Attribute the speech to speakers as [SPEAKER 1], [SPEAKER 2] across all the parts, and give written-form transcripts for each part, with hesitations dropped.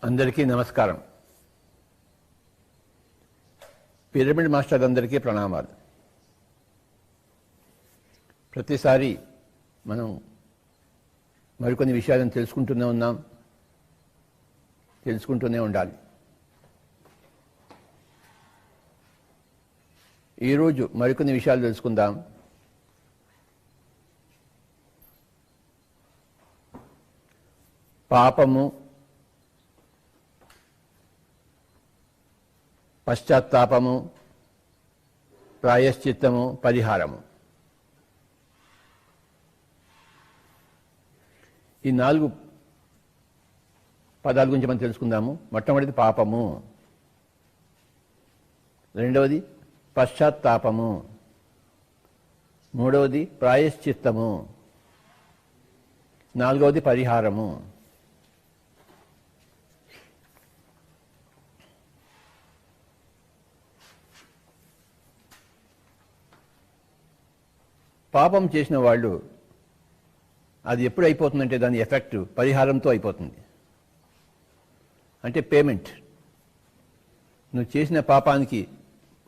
[SPEAKER 1] అందరికీ నమస్కారం. Pyramid master అందరికీ ప్రణామాలు. ప్రతిసారి మనం మరికొన్ని విషయాలను తెలుసుకుంటూనే ఉండాలి. ఈరోజు మరికొన్ని విషయాలు తెలుసుకుందాం. పాపము, పశ్చాత్తాపము, ప్రాయశ్చిత్తము, పరిహారము. ఈ 4 పదాల గురించి మనం తెలుసుకుందాము. మొట్టమొదటిది పాపము, రెండవది పశ్చాత్తాపము, మూడవది ప్రాయశ్చిత్తము, నాలుగవది పరిహారము. పాపం చేసిన వాళ్ళు అది ఎప్పుడు అయిపోతుందంటే దాని ఎఫెక్ట్ పరిహారంతో అయిపోతుంది. అంటే పేమెంట్. నువ్వు చేసిన పాపానికి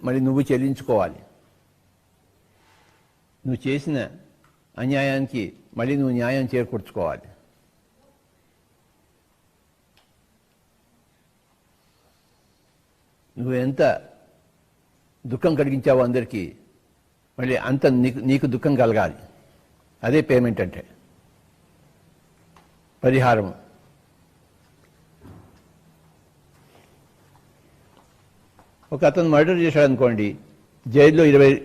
[SPEAKER 1] మరి నువ్వు చెల్లించుకోవాలి. నువ్వు చేసిన అన్యాయానికి మళ్ళీ నువ్వు న్యాయం చేకూర్చుకోవాలి. నువ్వు ఎంత దుఃఖం కలిగించావో అందరికీ మళ్ళీ అంత నీకు దుఃఖం కలగాలి. అదే పేమెంట్ అంటే, పరిహారం. ఒక అతను మర్డర్ చేశాడు అనుకోండి, జైల్లో 20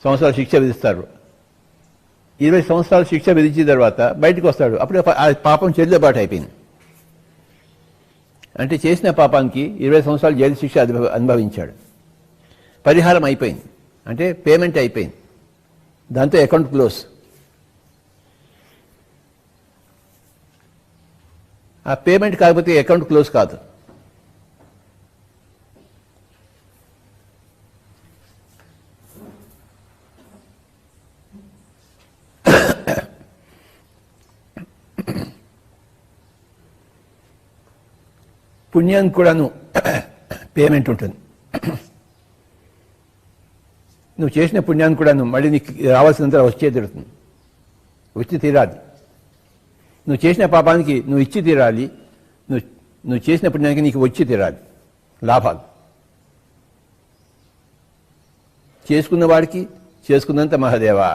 [SPEAKER 1] సంవత్సరాల శిక్ష విధిస్తారు. 20 సంవత్సరాల శిక్ష విధించిన తర్వాత బయటకు వస్తాడు. అప్పుడే ఆ పాపం చెల్లుబాటు అయిపోయింది. అంటే చేసిన పాపానికి 20 సంవత్సరాలు జైలు శిక్ష అనుభవించాడు. పరిహారం అయిపోయింది, అంటే పేమెంట్ అయిపోయింది. దాంతో అకౌంట్ క్లోజ్. ఆ పేమెంట్ కాకపోతే అకౌంట్ క్లోజ్ కాదు. పుణ్యానికి కూడాను పేమెంట్ ఉంటుంది. నువ్వు చేసిన పుణ్యాన్ని కూడా మళ్ళీ నీకు రావాల్సినంత వచ్చే తీరుతుంది, వచ్చి తీరాలి. నువ్వు చేసిన పాపానికి నువ్వు ఇచ్చి తీరాలి. నువ్వు చేసిన పుణ్యానికి నీకు వచ్చి తీరాలి లాభాలు. చేసుకున్న వాడికి చేసుకున్నంత మహాదేవా.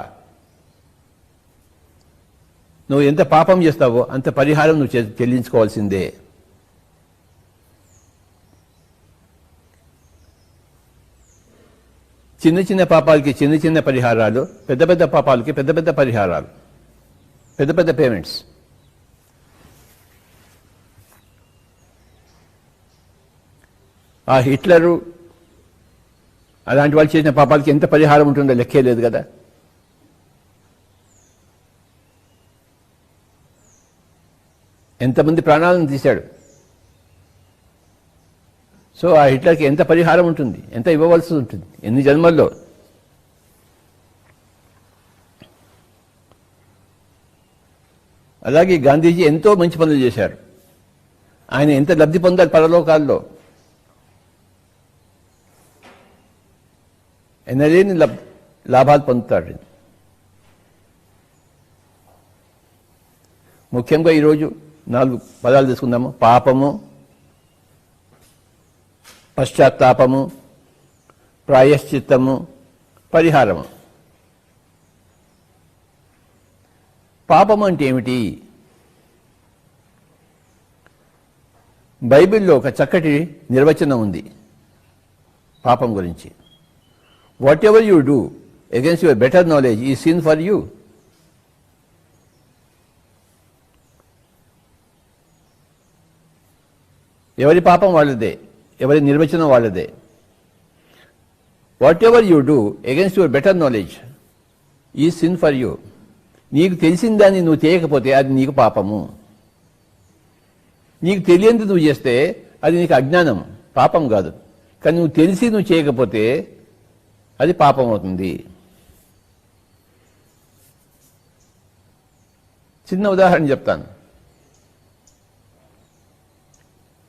[SPEAKER 1] నువ్వు ఎంత పాపం చేస్తావో అంత పరిహారం నువ్వు చెల్లించుకోవాల్సిందే. చిన్న చిన్న పాపాలకి చిన్న చిన్న పరిహారాలు, పెద్ద పెద్ద పాపాలకి పెద్ద పెద్ద పరిహారాలు, పెద్ద పెద్ద పేమెంట్స్. ఆ హిట్లరు అలాంటి వాళ్ళు చేసిన పాపాలకి ఎంత పరిహారం ఉంటుందో లెక్కే లేదు కదా. ఎంతమంది ప్రాణాలను తీశాడు. సో ఆ హిట్లర్కి ఎంత పరిహారం ఉంటుంది, ఎంత ఇవ్వవలసి ఉంటుంది, ఎన్ని జన్మల్లో. అలాగే గాంధీజీ ఎంతో మంచి పనులు చేశారు. ఆయన ఎంత లబ్ధి పొందారు పరలోకాల్లో. ఎనలేని లాభాలు పొందుతాడు. ముఖ్యంగా ఈరోజు 4 పదాలు తీసుకుందాము. పాపము, పశ్చాత్తాపము, ప్రాయశ్చిత్తము, పరిహారము. పాపము అంటే ఏమిటి? బైబిల్లో ఒక చక్కటి నిర్వచనం ఉంది పాపం గురించి. What ever you do against your better knowledge ఈ సిన్ ఫర్ యూ. ఎవరి పాపం వాళ్ళదే, ఎవరి నిర్వచనం వాళ్ళదే. What ever you do against your better knowledge ఈ సిన్ ఫర్ యూ. నీకు తెలిసిన దాన్ని నువ్వు చేయకపోతే అది నీకు పాపము. నీకు తెలియంది నువ్వు చేస్తే అది నీకు అజ్ఞానం, పాపం కాదు. కానీ నువ్వు తెలిసి నువ్వు చేయకపోతే అది పాపం అవుతుంది. చిన్న ఉదాహరణ చెప్తాను.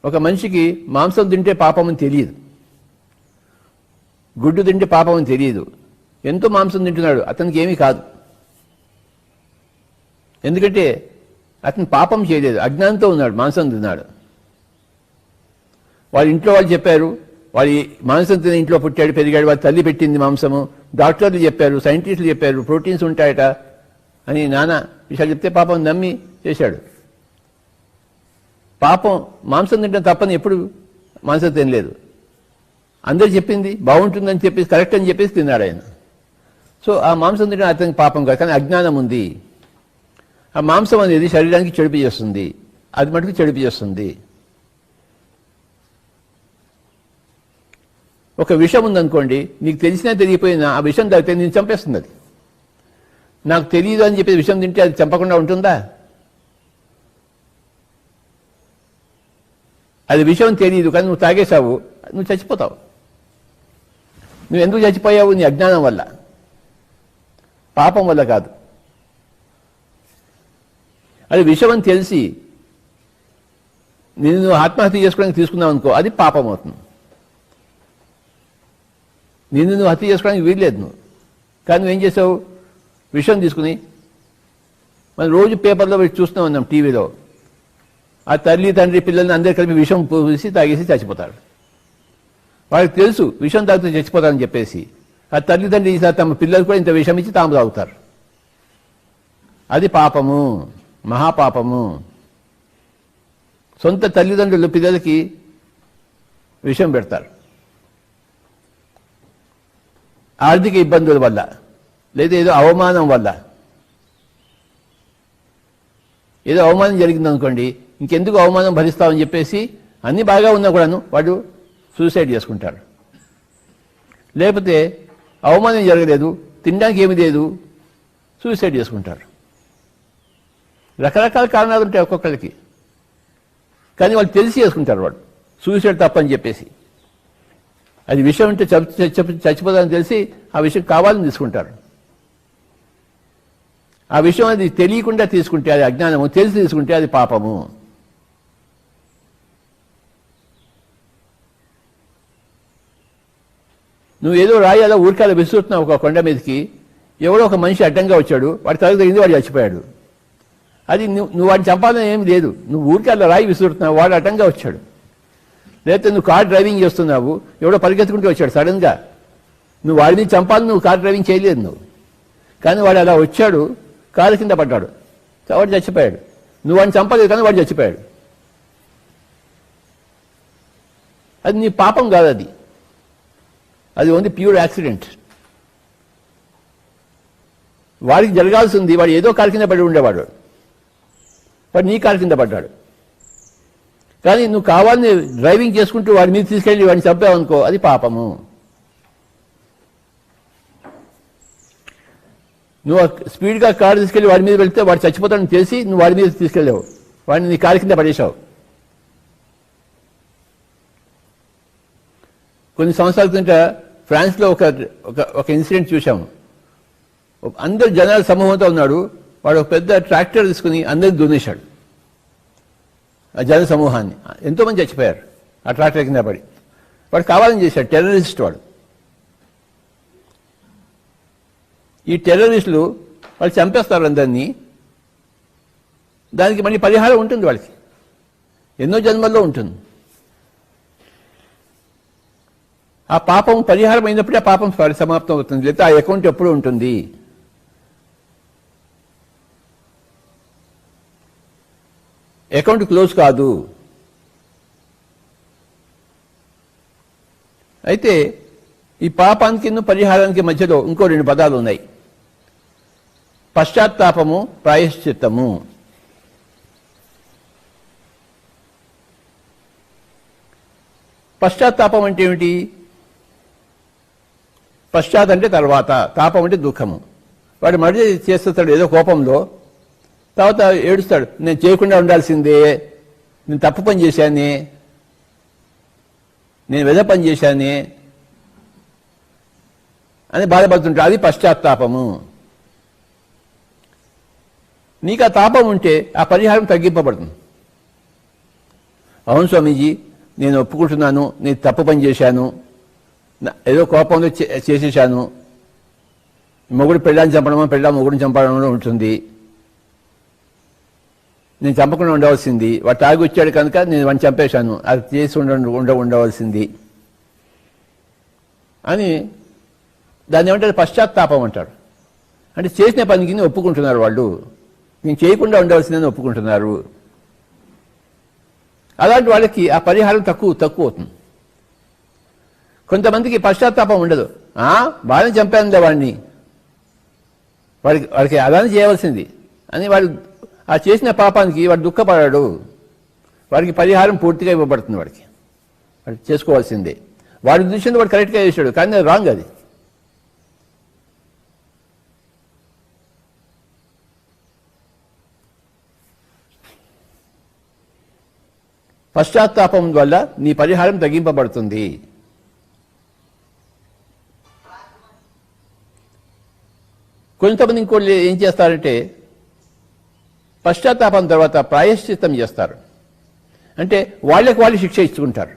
[SPEAKER 1] ఒక మనిషికి మాంసం తింటే పాపం అని తెలియదు, గుడ్డు తింటే పాపం అని తెలియదు. ఎంతో మాంసం తింటున్నాడు, అతనికి ఏమీ కాదు. ఎందుకంటే అతను పాపం చేయలేదు, అజ్ఞానంతో ఉన్నాడు, మాంసం తిన్నాడు. వాళ్ళ ఇంట్లో వాళ్ళు చెప్పారు, వాడి మాంసం తిని ఇంట్లో పుట్టాడు పెరిగాడు, వాళ్ళ తల్లి పెట్టింది మాంసము, డాక్టర్లు చెప్పారు, సైంటిస్టులు చెప్పారు ప్రోటీన్స్ ఉంటాయట అని నానా విషయాలు చెప్తే పాపం నమ్మి చేశాడు. పాపం మాంసం తింటే తప్పని ఎప్పుడు మాంసం తినలేదు. అందరు చెప్పింది బాగుంటుందని చెప్పేసి కరెక్ట్ అని చెప్పేసి తిన్నాడు ఆయన. సో ఆ మాంసం తినడం అతనికి పాపం కాదు, కానీ అజ్ఞానం ఉంది. ఆ మాంసం అనేది శరీరానికి చెడుపు చేస్తుంది, అది మటుకు చెడుపు చేస్తుంది. ఒక విషం ఉందనుకోండి, నీకు తెలిసినా తెలియపోయినా ఆ విషం తాగితే నేను చంపేస్తుంది. అది నాకు తెలియదు అని చెప్పి విషం తింటే అది చంపకుండా ఉంటుందా? అది విషయం తెలియదు కానీ నువ్వు తాగేశావు, నువ్వు చచ్చిపోతావు. నువ్వు ఎందుకు చచ్చిపోయావు? నీ అజ్ఞానం వల్ల, పాపం వల్ల కాదు. అది విషయం అని తెలిసి నేను నువ్వు ఆత్మహత్య చేసుకోవడానికి తీసుకున్నావు అనుకో, అది పాపం అవుతుంది. నిన్ను నువ్వు హత్య చేసుకోవడానికి వీల్లేదు నువ్వు, కానీ నువ్వేం చేసావు? విషయం తీసుకుని మనం రోజు పేపర్లో పెట్టి చూస్తూ ఉన్నాం, టీవీలో. ఆ తల్లి తండ్రి పిల్లల్ని అందరి కలిపి విషం పూసి తాగేసి చచ్చిపోతారు. వాళ్ళకి తెలుసు విషం తాగితే చచ్చిపోతారని చెప్పేసి. ఆ తల్లిదండ్రి ఈసారి తమ పిల్లలు కూడా ఇంత విషం ఇచ్చి తాము తాగుతారు. అది పాపము, మహాపాపము. సొంత తల్లిదండ్రులు పిల్లలకి విషం పెడతారు. ఆర్థిక ఇబ్బందుల వల్ల, లేదా ఏదో అవమానం వల్ల. ఏదో అవమానం జరిగిందనుకోండి, ఇంకెందుకు అవమానం భరిస్తామని చెప్పేసి అన్నీ బాగా ఉన్నా కూడాను వాడు సూసైడ్ చేసుకుంటాడు. లేకపోతే అవమానం జరగలేదు, తినడానికి ఏమీ లేదు, సూసైడ్ చేసుకుంటారు. రకరకాల కారణాలు ఉంటాయి ఒక్కొక్కరికి, కానీ వాళ్ళు తెలిసి చేసుకుంటారు వాడు సూసైడ్ తప్పని చెప్పేసి. అది విషయం ఉంటే చచ్చిపోతాదని తెలిసి ఆ విషయం కావాలని తీసుకుంటారు. ఆ విషయం అది తెలియకుండా తీసుకుంటే అది అజ్ఞానము, తెలిసి తీసుకుంటే అది పాపము. నువ్వు ఏదో రాయి అలా ఊరికాల విసురుతున్నావు ఒక కొండ మీదకి, ఎవడో ఒక మనిషి అడ్డంగా వచ్చాడు, వాడి తలకు తగింది, వాడు చచ్చిపోయాడు. అది నువ్వు వాడిని చంపాలని ఏమి లేదు, నువ్వు ఊరికాల రాయి విసురుతున్నావు, వాడు అడ్డంగా వచ్చాడు. లేకపోతే నువ్వు కార్ డ్రైవింగ్ చేస్తున్నావు, ఎవడో పరిగెత్తుకుంటూ వచ్చాడు సడన్గా, నువ్వు వాడిని చంపాలని నువ్వు కార్ డ్రైవింగ్ చేయలేదు నువ్వు, కానీ వాడు అలా వచ్చాడు, కారు కింద పడ్డాడు, వాడు చచ్చిపోయాడు. నువ్వు వాడిని చంపలేదు కానీ వాడు చచ్చిపోయాడు. అది నీ పాపం కాదు, అది ఓన్లీ ప్యూర్ యాక్సిడెంట్. వాడికి జరగాల్సింది, వాడు ఏదో కారు కింద పడి ఉండేవాడు, వాడు నీ కారు కింద పడ్డాడు. కానీ నువ్వు కావాలని డ్రైవింగ్ చేసుకుంటూ వాడి మీద తీసుకెళ్ళి వాడిని చంపావనుకో, అది పాపము. నువ్వు స్పీడ్గా కారు తీసుకెళ్ళి వాడి మీద వెళ్తే వాడు చచ్చిపోతాడని తెలిసి నువ్వు వాడి మీద తీసుకెళ్ళావు, వాడిని నీ కారు కింద పడేశావు. కొన్ని సంవత్సరాల కింద ఫ్రాన్స్లో ఒక ఇన్సిడెంట్ చూశాము. అందరు జనాల సమూహంతో ఉన్నాడు, వాడు ఒక పెద్ద ట్రాక్టర్ తీసుకుని అందరిని దున్నేశాడు, ఆ జన సమూహాన్ని. ఎంతోమంది చచ్చిపోయారు ఆ ట్రాక్టర్ కింద పడి. వాడు కావాలని చేశాడు, టెర్రరిస్ట్ వాడు. ఈ టెర్రరిస్టులు వాళ్ళు చంపేస్తారు అందరినీ, దానికి మళ్ళీ పరిహారం ఉంటుంది వాళ్ళకి, ఎన్నో జన్మల్లో ఉంటుంది. ఆ పాపం పరిహారం అయినప్పుడే ఆ పాపం సమాప్తం అవుతుంది, లేదా ఆ అకౌంట్ ఎప్పుడూ ఉంటుంది. అకౌంట్ క్లోజ్ కాదు. అయితే ఈ పాపానికి పరిహారానికి మధ్యలో ఇంకో రెండు పదాలు ఉన్నాయి. పశ్చాత్తాపము, ప్రాయశ్చిత్తము. పశ్చాత్తాపం అంటే ఏమిటి? పశ్చాత్ అంటే తర్వాత, తాపం అంటే దుఃఖము. వాడు మళ్ళీ చేస్తాడు ఏదో కోపంలో, తర్వాత ఏడుస్తాడు, నేను చేయకుండా ఉండాల్సిందే, నేను తప్పు పని చేశానే, నేను వెద పని చేశానే అని బాధపడుతుంటాడు. అది పశ్చాత్తాపము. నీకు ఆ తాపం ఉంటే ఆ పరిహారం తగ్గింపబడుతుంది. అవును స్వామీజీ, నేను ఒప్పుకుంటున్నాను, నేను తప్పు పని చేశాను, ఏదో కోపంలో చేసేశాను, మొగుడు పెళ్ళాన్ని చంపడమో మొగుడిని చంపడమో ఉంటుంది, నేను చంపకుండా ఉండవలసింది, వాడు తాగి వచ్చాడు కనుక నేను వాడిని చంపేశాను, అది చేసి ఉండవలసింది అని దాన్ని ఏమంటారు, పశ్చాత్తాపం అంటారు. అంటే చేసిన పనికి ఒప్పుకుంటున్నారు వాళ్ళు, నేను చేయకుండా ఉండవలసిందని ఒప్పుకుంటున్నారు. అలాంటి వాళ్ళకి ఆ పరిహారం తక్కువ అవుతుంది. కొంతమందికి పశ్చాత్తాపం ఉండదు, బాగానే చంపానులే వాడిని, వాడికి అలానే చేయవలసింది అని వాడు ఆ చేసిన పాపానికి వాడు దుఃఖపడాడు. వాడికి పరిహారం పూర్తిగా ఇవ్వబడుతుంది, వాడు చేసుకోవాల్సిందే. వాడి దృష్టిలో వాడు కరెక్ట్గా చేశాడు, కానీ అది రాంగ్. అది పశ్చాత్తాపం వల్ల నీ పరిహారం తగ్గింపబడుతుంది. కొంతమంది ఇంకోళ్ళు ఏం చేస్తారంటే పశ్చాత్తాపం తర్వాత ప్రాయశ్చిత్తం చేస్తారు. అంటే వాళ్ళకి వాళ్ళు శిక్ష ఇచ్చుకుంటారు.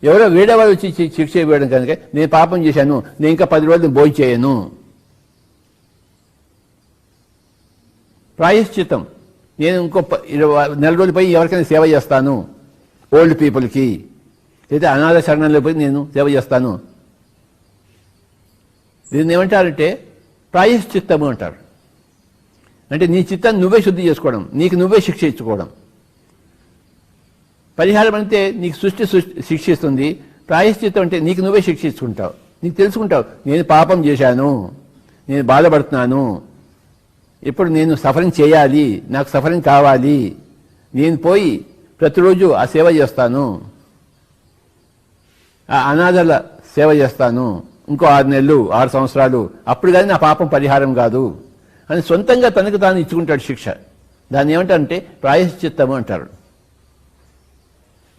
[SPEAKER 1] ఎవరో వేరే వాళ్ళు వచ్చి శిక్ష ఇవ్వడం కనుక నేను పాపం చేశాను, నేను ఇంకా 10 రోజులు భోజనం చేయను. ప్రాయశ్చిత్తం, నేను ఇంకో 4 రోజులు పోయి ఎవరికైనా సేవ చేస్తాను, ఓల్డ్ పీపుల్కి, లేదా అనాథ శరణంలో పోయి నేను సేవ చేస్తాను. దీన్ని ఏమంటారంటే ప్రాయశ్చిత్తము అంటారు. అంటే నీ చిత్తాన్ని నువ్వే శుద్ధి చేసుకోవడం, నీకు నువ్వే శిక్ష ఇచ్చుకోవడం. పరిహారం అంటే నీకు సృష్టి శిక్షిస్తుంది, ప్రాయశ్చిత్తం అంటే నీకు నువ్వే శిక్ష ఇచ్చుకుంటావు. నీకు తెలుసుకుంటావు, నేను పాపం చేశాను, నేను బాధపడుతున్నాను, ఇప్పుడు నేను సఫరింగ్ చేయాలి, నాకు సఫరింగ్ కావాలి, నేను పోయి ప్రతిరోజు ఆ సేవ చేస్తాను, ఆ అనాథల సేవ చేస్తాను, ఇంకో 6 నెలలు 6 సంవత్సరాలు, అప్పుడు కానీ నా పాపం పరిహారం కాదు అని సొంతంగా తనకు తాను ఇచ్చుకుంటాడు శిక్ష. దాన్ని ఏమంటారంటే ప్రాయశ్చిత్తము అంటారు.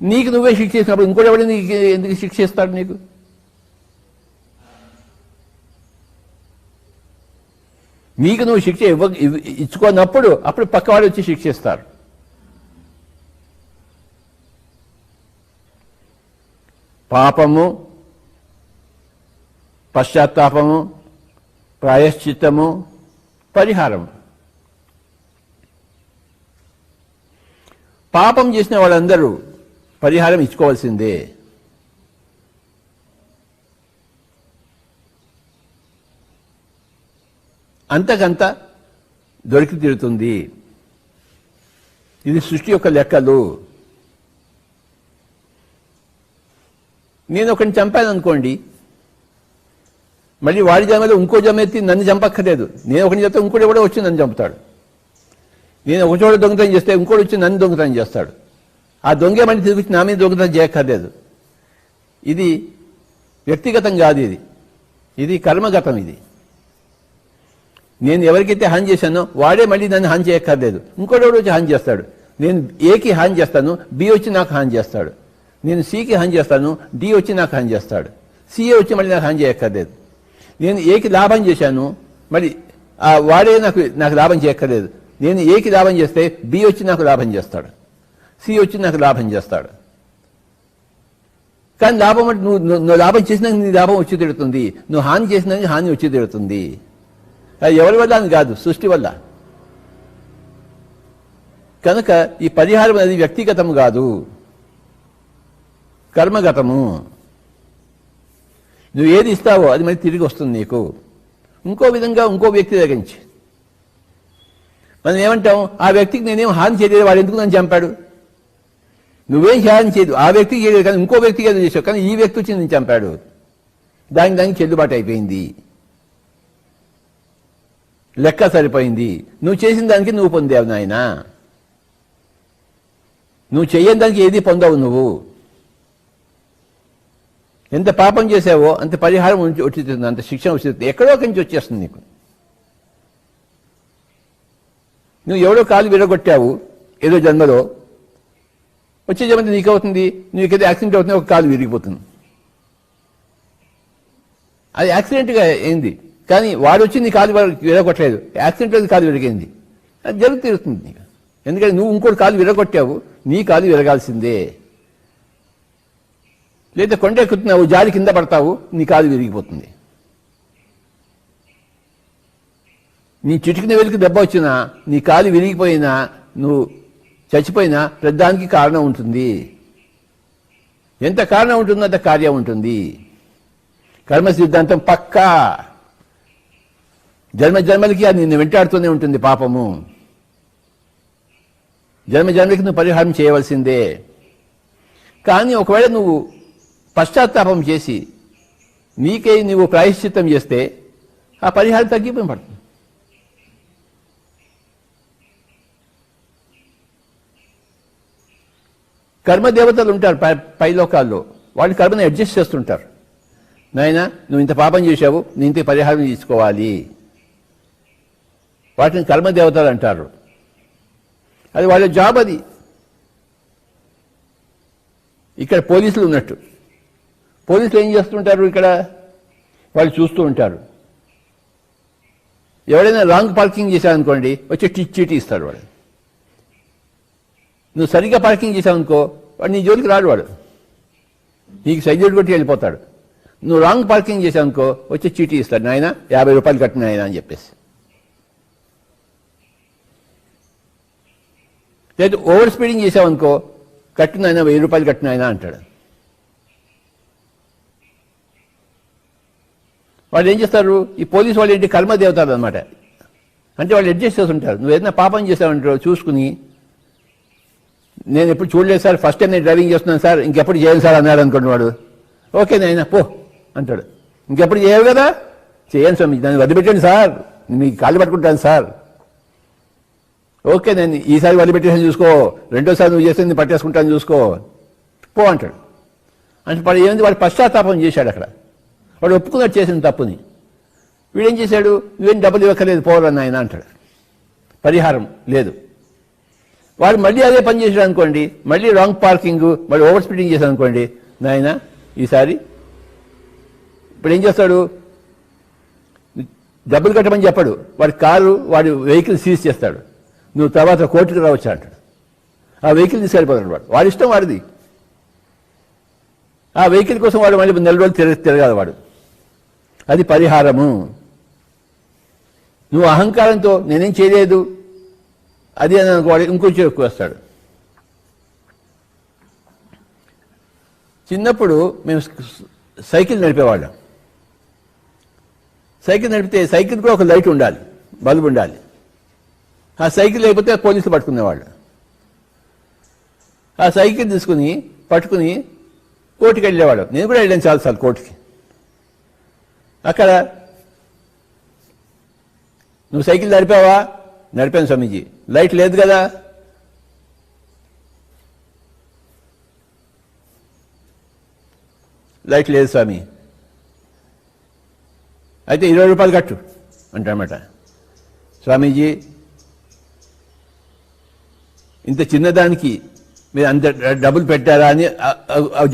[SPEAKER 1] నీకు నువ్వే శిక్ష చేసినప్పుడు ఇంకోటి ఎవరు నీకు ఎందుకు శిక్ష ఇస్తాడు? నీకు నీకు నువ్వు శిక్ష ఇచ్చుకోనప్పుడు అప్పుడు పక్కవాడు వచ్చి శిక్ష ఇస్తారు. పాపము, పశ్చాత్తాపము, ప్రాయశ్చిత్తము, పరిహారం. పాపం చేసిన వాళ్ళందరూ పరిహారం ఇచ్చుకోవాల్సిందే. అంతకంత దొరికి తీరుతుంది. ఇది సృష్టి యొక్క లెక్కలు. నేను ఒకరిని చంపాను అనుకోండి, మళ్ళీ వాడి జన్మలో ఇంకో జన్మ ఎత్తి నన్ను చంపక్కర్లేదు. నేను ఒకరిని చెప్తే ఇంకోటి ఎవడో వచ్చి నన్ను చంపుతాడు. నేను ఒక చోట దొంగతనం చేస్తే ఇంకోటి వచ్చి నన్ను దొంగతనం చేస్తాడు. ఆ దొంగే మళ్ళీ తిరిగి నా మీద దొంగతనం చేయక్కర్లేదు. ఇది వ్యక్తిగతం కాదు, ఇది కర్మగతం. ఇది నేను ఎవరికైతే హాని చేశానో వాడే మళ్ళీ నన్ను హాని చేయక్కర్లేదు. ఇంకోటి ఎవడో వచ్చి హాని చేస్తాడు. నేను ఏకి హాని చేస్తాను, బి వచ్చి నాకు హాని చేస్తాడు. నేను సికి హాని చేస్తాను, డి వచ్చి నాకు హాని చేస్తాడు. సిఏ వచ్చి మళ్ళీ నాకు హాని చేయక్కర్లేదు. నేను ఏకి లాభం చేశాను, మరి వాడే నాకు లాభం చేయక్కర్లేదు. నేను ఏకి లాభం చేస్తే బి వచ్చి నాకు లాభం చేస్తాడు, సి వచ్చి నాకు లాభం చేస్తాడు. కానీ లాభం అంటే నువ్వు లాభం చేసినాక నీ లాభం వచ్చి తిడుతుంది, నువ్వు హాని చేసినాక హాని వచ్చి తిడుతుంది. అది ఎవరి వల్ల అని కాదు, సృష్టి వల్ల. కనుక ఈ పరిహారం అనేది వ్యక్తిగతం కాదు, కర్మగతము. నువ్వు ఏది ఇస్తావో అది మళ్ళీ తిరిగి వస్తుంది నీకు, ఇంకో విధంగా ఇంకో వ్యక్తి దగ్గర నుంచి. మనం ఏమంటాం, ఆ వ్యక్తికి నేనేం హాని చేయలేదు, వాడు ఎందుకు నన్ను చంపాడు? నువ్వేం హాని చేయదు, ఆ వ్యక్తికి చేయలేదు, కానీ ఇంకో వ్యక్తికి ఏదో చేసావు, కానీ ఈ వ్యక్తి వచ్చి నేను చంపాడు. దానికి చెల్లుబాటు అయిపోయింది, లెక్క సరిపోయింది. నువ్వు చేసిన దానికి నువ్వు పొందావు నాయన, నువ్వు చేయని దానికి ఏది పొందవు. నువ్వు ఎంత పాపం చేసావో అంత పరిహారం వచ్చేస్తుంది, అంత శిక్షణ వచ్చేస్తుంది, ఎక్కడో నుంచి వచ్చేస్తుంది నీకు. నువ్వు ఎవడో కాలు విరగొట్టావు ఏదో జన్మలో, వచ్చే జన్మ నీకవుతుంది, నీకేదో యాక్సిడెంట్ అవుతుంది, ఒక కాలు విరిగిపోతుంది. అది యాక్సిడెంట్గా అయింది, కానీ వాడు వచ్చి నీ కాలు విరగొట్టలేదు, యాక్సిడెంట్లో కాలు విరిగింది. అది జరుగుతుంది నీకు. ఎందుకంటే నువ్వు ఇంకోటి కాలు విరగొట్టావు, నీ కాలు విరగాల్సిందే. లేదా కొండ ఎక్కుతున్నావు, జారి కింద పడతావు, నీ కాలు విరిగిపోతుంది. నీ చిటికిన వెలికి దెబ్బ వచ్చినా, నీ కాలు విరిగిపోయినా, నువ్వు చచ్చిపోయినా ప్రతిదానికి కారణం ఉంటుంది. ఎంత కారణం ఉంటుందో అంత కార్యం ఉంటుంది. కర్మ సిద్ధాంతం పక్కా. జన్మ జన్మలకి అది నిన్ను వెంటాడుతూనే ఉంటుంది పాపము. జన్మ జన్మలకి నువ్వు పరిహారం చేయవలసిందే. కానీ ఒకవేళ నువ్వు పశ్చాత్తాపం చేసి నీకే నువ్వు ప్రాయశ్చిత్తం చేస్తే ఆ పరిహారం తగ్గిపోయి పడుతుంది. కర్మదేవతలు ఉంటారు పైలోకాల్లో, వాళ్ళు కర్మను అడ్జస్ట్ చేస్తుంటారు. నాయనా నువ్వు ఇంత పాపం చేశావు, నీ ఇంత పరిహారం తీసుకోవాలి. వాటిని కర్మదేవతలు అంటారు. అది వాళ్ళ జాబ్. అది ఇక్కడ పోలీసులు ఉన్నట్టు. పోలీసులు ఏం చేస్తుంటారు? ఇక్కడ వాళ్ళు చూస్తూ ఉంటారు. ఎవడైనా రాంగ్ పార్కింగ్ చేశావనుకోండి, వచ్చి చీటీ ఇస్తాడు వాడు. నువ్వు సరిగ్గా పార్కింగ్ చేశావనుకో, వాడు నీ జోలికి రాడు. వాడు నీకు సైజెడ్ కొట్టి వెళ్ళిపోతాడు. నువ్వు రాంగ్ పార్కింగ్ చేశావనుకో, వచ్చి చీటీ ఇస్తాడు. నాయన 50 రూపాయలు కట్టిన ఆయన అని చెప్పేసి. లేదు ఓవర్ స్పీడింగ్ చేసావనుకో, కట్టిన ఆయన 1000 రూపాయలు కట్టిన ఆయన అంటాడు. వాళ్ళు ఏం చేస్తారు? ఈ పోలీసు వాళ్ళు ఏంటి, కర్మదేవతలు అనమాట. అంటే వాళ్ళు అడ్జస్ట్ చేస్తుంటారు. నువ్వు ఏదైనా పాపం చేసావంటారు చూసుకుని, నేను ఎప్పుడు చూడలేదు సార్, ఫస్ట్ టైం నేను డ్రైవింగ్ చేస్తున్నాను సార్, ఇంకెప్పుడు చేయను సార్ అన్నాడు అనుకోండి వాడు. ఓకే నాయన పో అంటాడు. ఇంకెప్పుడు చేయవు కదా, చేయను స్వామి, దాన్ని వదిలిపెట్టండి సార్, మీకు కాళ్ళు పట్టుకుంటాను సార్. ఓకే నేను ఈసారి వదిలిపెట్టేసి చూసుకో, రెండోసారి నువ్వు చేస్తే నేను పట్టేసుకుంటాను చూసుకో, పో అంటాడు. అంటే వాడు ఏమైంది, వాడు పశ్చాత్తాపం చేశాడు. అక్కడ వాడు ఒప్పుకున్నాడు చేసిన తప్పుని. వీడేం చేశాడు, నువ్వేం డబ్బులు ఇవ్వక్కర్లేదు పోవాలని ఆయన అంటాడు. పరిహారం లేదు. వాడు మళ్ళీ అదే పని చేసాడు అనుకోండి, మళ్ళీ రాంగ్ పార్కింగ్, మళ్ళీ ఓవర్ స్పీడింగ్ చేశాడు అనుకోండి, నాయన ఈసారి ఇప్పుడు ఏం చేస్తాడు, డబ్బులు కట్టమని చెప్పాడు. వాడి కారు, వాడి వెహికల్ సీజ్ చేస్తాడు. నువ్వు తర్వాత కోర్టుకు రావచ్చు అంటాడు. ఆ వెహికల్ తీసుకెళ్ళిపోతాడు. వాడి ఇష్టం వాడిది. ఆ వెహికల్ కోసం వాడు మళ్ళీ 4 రోజులు తిరగాలి వాడు. అది పరిహారము. నువ్వు అహంకారంతో నేనేం చేయలేదు అది అని వాడు ఇంకొంచెం ఎక్కువ వస్తాడు. చిన్నప్పుడు మేము సైకిల్ నడిపేవాళ్ళం. సైకిల్ నడిపితే సైకిల్ కూడా ఒక లైట్ ఉండాలి, బల్బు ఉండాలి. ఆ సైకిల్ లేకపోతే పోలీసులు పట్టుకునేవాళ్ళు. ఆ సైకిల్ తీసుకుని పట్టుకుని కోర్టుకి వెళ్ళేవాడు. నేను కూడా వెళ్ళాను చాలాసార్లు కోర్టుకి. అక్కడ నువ్వు సైకిల్ నడిపావా? నడిపాను స్వామీజీ. లైట్ లేదు కదా. లైట్ లేదు స్వామి. అయితే 20 రూపాయలు కట్టు అంటామట. స్వామీజీ ఇంత చిన్నదానికి మీరు అంత డబ్బులు పెట్టారా అని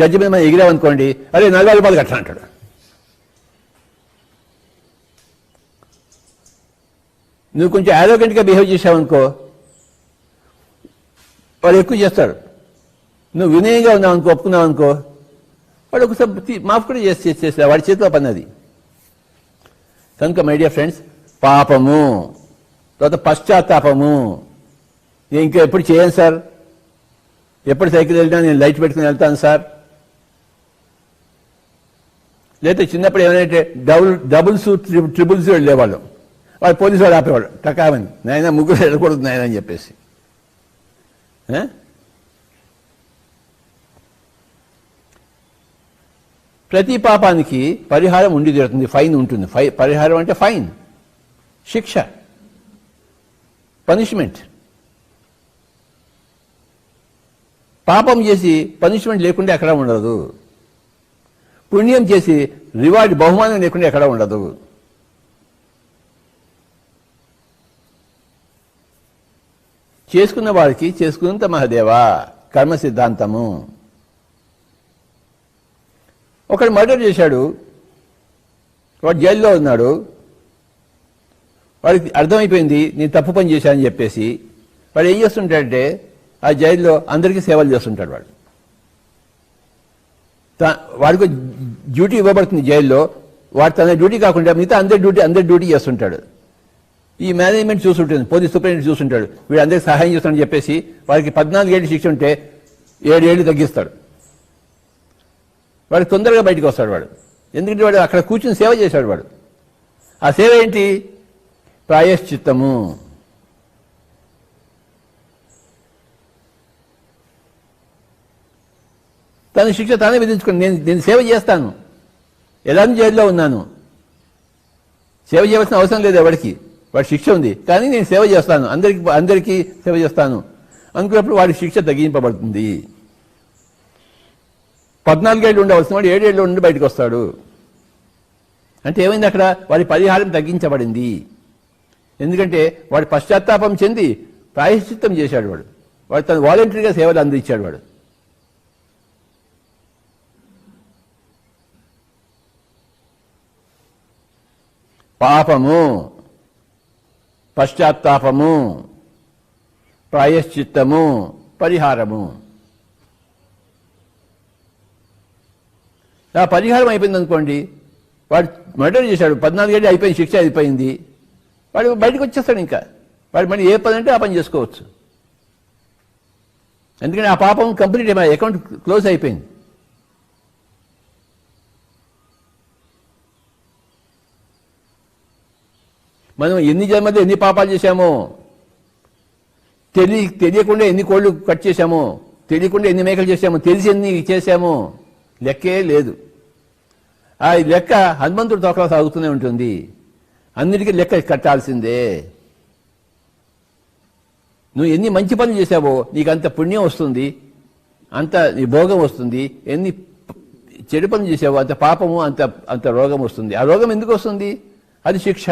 [SPEAKER 1] జడ్జి మీద మనం ఎగిరామనుకోండి, అరే 40 రూపాయలు కట్టా అంటాడు. నువ్వు కొంచెం యారోగెంట్గా బిహేవ్ చేసావనుకో, వాడు ఎక్కువ చేస్తాడు. నువ్వు వినయంగా ఉన్నావు అనుకో, ఒప్పుకున్నావు అనుకో, వాడు ఒకసారి మాఫ్ కూడా చేస్తా. వాడి చేతిలో పని అది. కనుక మై డియర్ ఫ్రెండ్స్, పాపము తర్వాత పశ్చాత్తాపము. నేను ఇంకా ఎప్పుడు చేయను సార్, ఎప్పుడు సైకిల్ వెళ్ళినా నేను లైట్ పెట్టుకుని వెళ్తాను సార్. లేకపోతే చిన్నప్పుడు ఏమైనా డబుల్స్ ట్రిపుల్స్ వెళ్ళేవాళ్ళం. వాడు పోలీసు వాడు ఆపేవాడు, టకామని, నాయన ముగ్గురు వెళ్ళకూడదు నాయన అని చెప్పేసి. ప్రతి పాపానికి పరిహారం ఉండి తీరుతుంది, ఫైన్ ఉంటుంది. పరిహారం అంటే ఫైన్, శిక్ష, పనిష్మెంట్. పాపం చేసి పనిష్మెంట్ లేకుండా ఎక్కడా ఉండదు. పుణ్యం చేసి రివార్డ్, బహుమానం లేకుండా ఎక్కడా ఉండదు. చేసుకున్న వాడికి చేసుకున్నంత మహాదేవా, కర్మ సిద్ధాంతము. ఒకడు మర్డర్ చేశాడు, వాడు జైల్లో ఉన్నాడు. వాడికి అర్థమైపోయింది నేను తప్పు పని చేశానని చెప్పేసి. వాడు ఏం చేస్తుంటాడంటే ఆ జైల్లో అందరికీ సేవలు చేస్తుంటాడు వాడు. వాడికి డ్యూటీ ఇవ్వబడుతుంది జైల్లో, వాడు తన డ్యూటీ కాకుండా మిగతా అందరి డ్యూటీ చేస్తుంటాడు. ఈ మేనేజ్మెంట్ చూస్తుంటుంది, పోలీస్ సూపరింటెండెంట్ చూస్తుంటాడు, వీడు అందరికి సహాయం చేస్తాడని చెప్పేసి వాడికి 14 ఏళ్ళు శిక్ష ఉంటే 7 ఏళ్ళు తగ్గిస్తాడు. వాడు తొందరగా బయటకు వస్తాడు వాడు. ఎందుకంటే వాడు అక్కడ కూర్చుని సేవ చేశాడు వాడు. ఆ సేవ ఏంటి? ప్రాయశ్చిత్తము. తన శిక్ష తానే విధించుకుని నేను సేవ చేస్తాను, ఎలాంటి జైల్లో ఉన్నాను, సేవ చేయవలసిన అవసరం లేదు ఎవరికి, వాడి శిక్ష ఉంది కానీ నేను సేవ చేస్తాను, అందరికీ సేవ చేస్తాను అనుకున్నప్పుడు వాడి శిక్ష తగ్గింపబడుతుంది. 14 ఏళ్ళు ఉండవలసిన వాడు 7 ఏళ్ళు ఉండి బయటకు వస్తాడు. అంటే ఏమైంది అక్కడ? వాడి పరిహారం తగ్గించబడింది. ఎందుకంటే వాడు పశ్చాత్తాపం చెంది ప్రాయశ్చిత్తం చేశాడు. వాడు తను వాలంటరీగా సేవలు అందించాడు. వాడు పాపము, పశ్చాత్తాపము, ప్రాయశ్చిత్తము, పరిహారము. ఆ పరిహారం అయిపోయింది అనుకోండి, వాడు మర్డర్ చేశాడు, 14 ఏళ్ళు అయిపోయింది, శిక్ష అయిపోయింది, వాడు బయటకు వచ్చేస్తాడు. ఇంకా వాడు మళ్ళీ ఏ పని అంటే ఆ పని చేసుకోవచ్చు. ఎందుకంటే ఆ పాపం కంప్లీట్ అయిపోయింది, అకౌంట్ క్లోజ్ అయిపోయింది. మనం ఎన్ని జన్మలో ఎన్ని పాపాలు చేశామో, తెలియకుండా ఎన్ని కోళ్ళు కట్ చేశామో, తెలియకుండా ఎన్ని మేకలు చేశామో, తెలిసి ఎన్ని చేశామో లెక్కే లేదు. ఆ లెక్క హనుమంతుడు తోకలా సాగుతూనే ఉంటుంది. అన్నిటికీ లెక్క కట్టాల్సిందే. నువ్వు ఎన్ని మంచి పనులు చేశావో నీకు అంత పుణ్యం వస్తుంది, అంత నీ భోగం వస్తుంది. ఎన్ని చెడు పనులు చేశావో అంత పాపము, అంత రోగం వస్తుంది. ఆ రోగం ఎందుకు వస్తుంది? అది శిక్ష.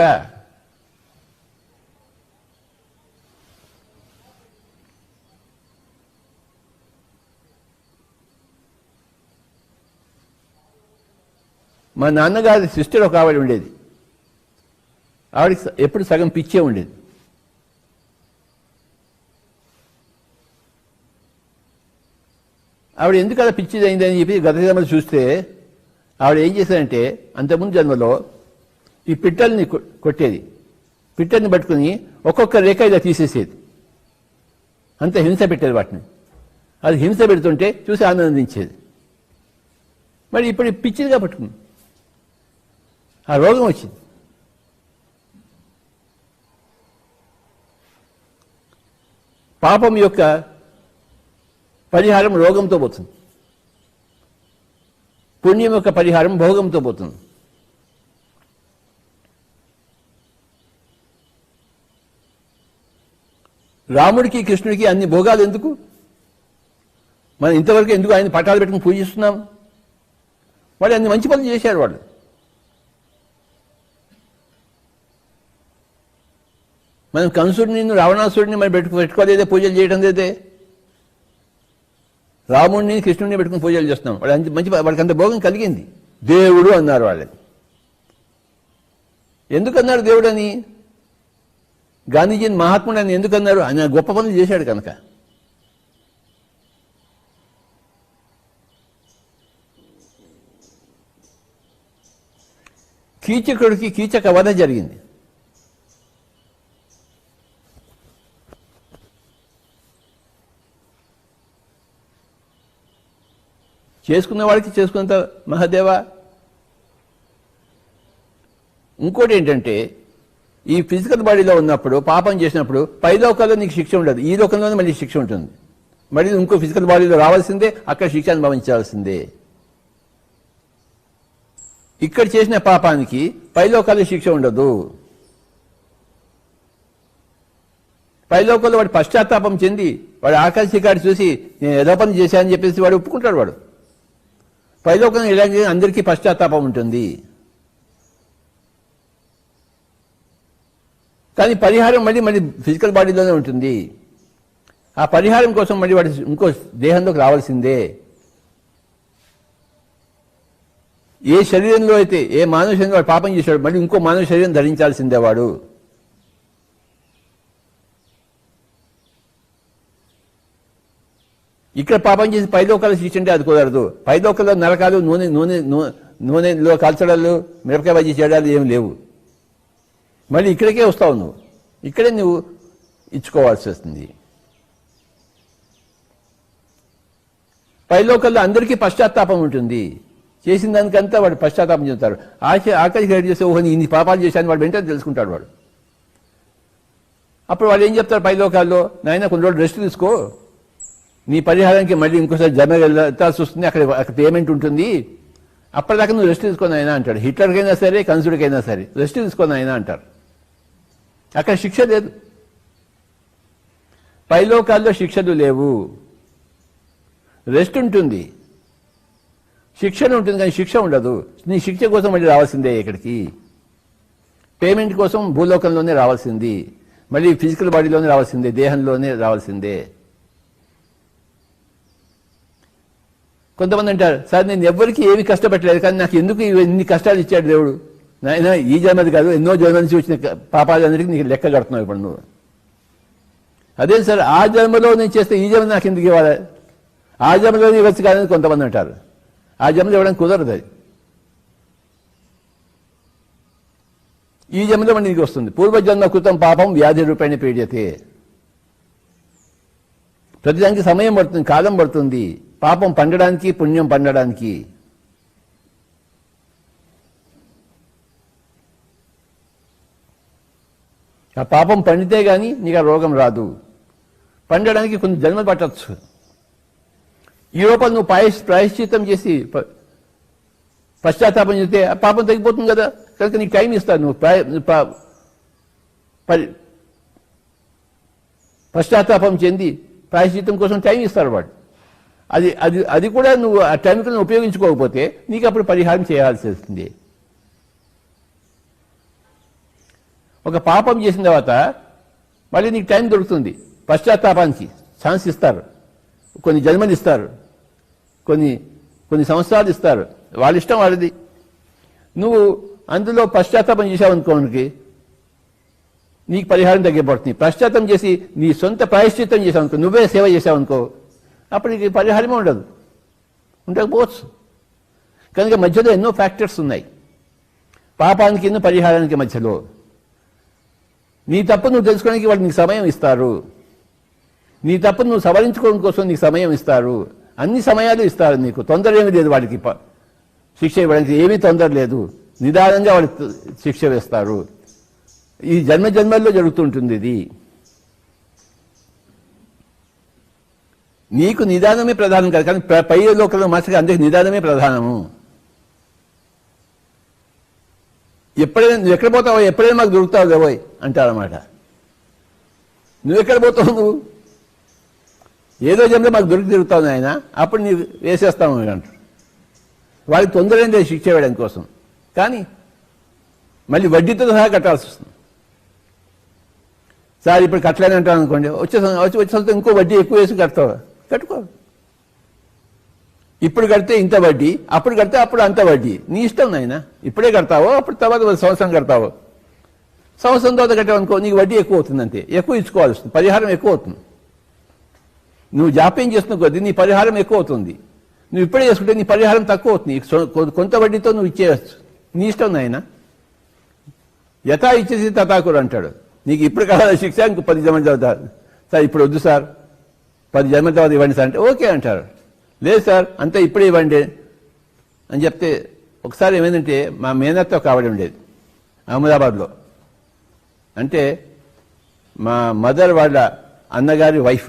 [SPEAKER 1] మా నాన్నగారి సిస్టర్ ఒక ఆవిడ ఉండేది. ఆవిడకి ఎప్పుడు సగం పిచ్చే ఉండేది. ఆవిడ ఎందుకు అలా పిచ్చిది అయిందని చెప్పి గత జన్మలు చూస్తే ఆవిడ ఏం చేశారంటే, అంతకుముందు జన్మలో ఈ పిట్టల్ని కొట్టేది, పిట్టల్ని పట్టుకుని ఒక్కొక్క రేఖ ఇలా తీసేసేది, అంత హింస పెట్టేది వాటిని. అది హింస పెడుతుంటే చూసి ఆనందించేది. మరి ఇప్పుడు పిచ్చిదిగా పట్టుకుంది, ఆ రోగం వచ్చింది. పాపం యొక్క పరిహారం రోగంతో పోతుంది, పుణ్యం యొక్క పరిహారం భోగంతో పోతుంది. రాముడికి కృష్ణుడికి అన్ని భోగాలు ఎందుకు? మనం ఇంతవరకు ఎందుకు ఆయన పటాలు పెట్టుకుని పూజిస్తున్నాం? వాళ్ళు అన్ని మంచి పనులు చేశారు. వాళ్ళు మనం కంసుడిని రావణాసుడిని మరి పెట్టుకోలేదే, పూజలు చేయడం లేదే. రాముడిని కృష్ణుడిని పెట్టుకుని పూజలు చేస్తున్నాం. వాడు అంత మంచి, వాడికి అంత భోగం కలిగింది. దేవుడు అన్నారు వాళ్ళని. ఎందుకన్నారు దేవుడు అని? గాంధీజీని మహాత్ముడు అని ఎందుకన్నారు? ఆయన గొప్ప పనులు చేశాడు కనుక. కీచకుడికి కీచక వధ జరిగింది. చేసుకున్న వాడికి చేసుకున్నంత మహాదేవ. ఇంకోటి ఏంటంటే, ఈ ఫిజికల్ బాడీలో ఉన్నప్పుడు పాపం చేసినప్పుడు పై లోకంలో నీకు శిక్ష ఉండదు, ఈ లోకంలోనే మళ్ళీ శిక్ష ఉంటుంది. మళ్ళీ ఇంకో ఫిజికల్ బాడీలో రావాల్సిందే, అక్కడ శిక్ష అనుభవించాల్సిందే. ఇక్కడ చేసిన పాపానికి పై లోకాల్లో శిక్ష ఉండదు. పైలోకంలో వాడు పశ్చాత్తాపం చెంది వాడు ఆకాశికాడు చూసి నేను ఏదో పని చేశానని చెప్పేసి వాడు ఒప్పుకుంటాడు. వాడు పైలోకం ఇలాగే అందరికీ పశ్చాత్తాపం ఉంటుంది. కానీ పరిహారం మళ్ళీ ఫిజికల్ బాడీలోనే ఉంటుంది. ఆ పరిహారం కోసం మళ్ళీ వాడు ఇంకో దేహంలోకి రావాల్సిందే. ఏ శరీరంలో అయితే, ఏ మానవ శరీరంలో వాడు పాపం చేశాడు మళ్ళీ ఇంకో మానవ శరీరం ధరించాల్సిందే వాడు. ఇక్కడ పాపం చేసి పైలోకాలు శిక్ష అంటే అది కుదరదు. పైలోకల్లో నరకాలు, నూనెలో కాల్చడాలు, మిరపకాయ బజ్జీ చేయడాలు ఏమి లేవు. మళ్ళీ ఇక్కడికే వస్తావు నువ్వు, ఇక్కడే నువ్వు ఇచ్చుకోవాల్సి వస్తుంది. పైలోకల్లో అందరికీ పశ్చాత్తాపం ఉంటుంది. చేసిన దానికంతా వాడు పశ్చాత్తాపం చెందుతారు. ఆఖరికి రెడీ చేస్తే ఓహో ఇన్ని పాపాలు చేశాను వాడు వెంటనే తెలుసుకుంటాడు వాడు. అప్పుడు వాడు ఏం చెప్తారు పైలోకాల్లో, నాయన కొన్ని రోజులు రెస్ట్ తీసుకో, నీ పరిహారానికి మళ్ళీ ఇంకోసారి జన్మ వెళ్ళాల్సి వస్తుంది, అక్కడ పేమెంట్ ఉంటుంది, అప్పటిదాకా నువ్వు రెస్ట్ తీసుకొని అయినా అంటాడు. హిట్లర్కైనా సరే, కంసుడికైనా సరే రెస్ట్ తీసుకొని అయినా అంటారు. అక్కడ శిక్ష లేదు, పైలోకాల్లో శిక్షలు లేవు, రెస్ట్ ఉంటుంది, శిక్షణ ఉంటుంది కానీ శిక్ష ఉండదు. నీ శిక్ష కోసం మళ్ళీ రావాల్సిందే, ఇక్కడికి పేమెంట్ కోసం భూలోకంలోనే రావాల్సింది, మళ్ళీ ఫిజికల్ బాడీలోనే రావాల్సిందే, దేహంలోనే రావాల్సిందే. కొంతమంది అంటారు, సార్ నేను ఎవరికి ఏమి కష్టపెట్టలేదు కానీ నాకు ఎందుకు ఇన్ని కష్టాలు ఇచ్చాడు దేవుడు, నాయన ఈ జన్మది కాదు ఎన్నో జన్మ నుంచి వచ్చిన పాపాలందరికీ నీకు లెక్క కడుతున్నావు ఇప్పుడు నువ్వు. అదే సార్ ఆ జన్మలో నేను చేస్తే ఈ జన్మ నాకు ఎందుకు ఇవ్వాలి, ఆ జన్మలోనే ఇవ్వచ్చు కాదని కొంతమంది అంటారు. ఆ జన్మలో ఇవ్వడం కుదరదు, అది ఈ జన్మలో మనకి వస్తుంది. పూర్వజన్మ కృతం పాపం వ్యాధి రూపేణ పీడ్యతే. ప్రతిదానికి సమయం పడుతుంది, కాలం పడుతుంది, పాపం పండడానికి పుణ్యం పండడానికి. ఆ పాపం పండితే గాని నీకు ఆ రోగం రాదు, పండడానికి కొన్ని జన్మలు పట్టచ్చు. ఈ లోపల నువ్వు ప్రాయశ్చిత్తం చేసి పశ్చాత్తాపం చేస్తే ఆ పాపం తగ్గిపోతుంది కదా. కనుక నీకు టైం ఇస్తాను, నువ్వు పశ్చాత్తాపం చెంది ప్రాయశ్చిత్తం కోసం టైం ఇస్తారు వాడు. అది అది అది కూడా నువ్వు ఆ టైంకి ఉపయోగించుకోకపోతే నీకు అప్పుడు పరిహారం చేయాల్సి వస్తుంది. ఒక పాపం చేసిన తర్వాత మళ్ళీ నీకు టైం దొరుకుతుంది, పశ్చాత్తాపానికి ఛాన్స్ ఇస్తారు, కొన్ని జన్మలు ఇస్తారు, కొన్ని సంవత్సరాలు ఇస్తారు, వాళ్ళ ఇష్టం వాళ్ళది. నువ్వు అందులో పశ్చాత్తాపం చేసావనుకోనికి నీకు పరిహారం తగ్గిపోతుంది. పశ్చాత్తాపం చేసి నీ సొంత ప్రాయశ్చిత్తం చేసావనుకో, నువ్వే సేవ చేసావనుకో, అప్పుడు నీకు పరిహారమే ఉండదు, ఉండకపోవచ్చు. కనుక మధ్యలో ఎన్నో ఫ్యాక్టర్స్ ఉన్నాయి పాపానికి ఎన్నో పరిహారానికి మధ్యలో. నీ తప్పు నువ్వు తెలుసుకోవడానికి వాళ్ళు నీకు సమయం ఇస్తారు, నీ తప్పు నువ్వు సవరించుకోవడం కోసం నీకు సమయం ఇస్తారు, అన్ని సమయాలు ఇస్తారు. నీకు తొందర ఏమీ లేదు, వాడికి శిక్ష ఇవ్వడానికి ఏమీ తొందర లేదు, నిదానంగా వాడికి శిక్ష వేస్తారు. ఈ జన్మల్లో జరుగుతుంటుంది ఇది. నీకు నిదానమే ప్రధానం కాదు, కానీ పై లోకంలో మాస్టర్ అందరికి నిదానమే ప్రధానము. ఎప్పుడైనా నువ్వు ఎక్కడ పోతావో, ఎప్పుడైనా మాకు దొరుకుతావు లేవోయ్ అంటారన్నమాట. నువ్వు ఎక్కడ పోతావు, నువ్వు ఏదో జన్మలో మాకు దొరికి తిరుగుతావు ఆయన, అప్పుడు నీవు వేసేస్తాము అంటారు. వాళ్ళకి తొందరగా శిక్ష వేయడం కోసం, కానీ మళ్ళీ వడ్డీతో సహా కట్టాల్సి వస్తుంది. సార్ ఇప్పుడు కట్టలేని అంటాను అనుకోండి, వచ్చే ఇంకో వడ్డీ ఎక్కువ వేసి కడతావు, కట్టుకో. ఇప్పుడు కడితే ఇంత వడ్డీ, అప్పుడు కడితే అప్పుడు అంత వడ్డీ, నీ ఇష్టం నాయన. ఇప్పుడే కడతావో అప్పుడు తర్వాత సంవత్సరం కడతావో, సంవత్సరం తర్వాత కట్టావనుకో నీకు వడ్డీ ఎక్కువ అవుతుంది, అంతే ఎక్కువ ఇచ్చుకోవాల్సి వస్తుంది, పరిహారం ఎక్కువ అవుతుంది. నువ్వు జాప్యం చేస్తున్న కొద్దీ నీ పరిహారం ఎక్కువ అవుతుంది. నువ్వు ఇప్పుడే చేసుకుంటే నీ పరిహారం తక్కువ అవుతుంది, కొంత వడ్డీతో నువ్వు ఇచ్చేయచ్చు, నీ ఇష్టం నాయన. యథా ఇచ్చేసి తథాకురు అంటాడు. నీకు ఇప్పుడు కావాలి శిక్ష, ఇంకో 10 జన్మల తర్వాత, సార్ ఇప్పుడు వద్దు సార్ 10 జన్మల తర్వాత ఇవ్వండి సార్ అంటే ఓకే అంటారు. లేదు సార్ అంతా ఇప్పుడే ఇవ్వండి అని చెప్తే, ఒకసారి ఏమైందంటే మా మేనత్తో ఒక ఆవిడ ఉండేది అహ్మదాబాద్లో. అంటే మా మదర్ వాళ్ళ అన్నగారి వైఫ్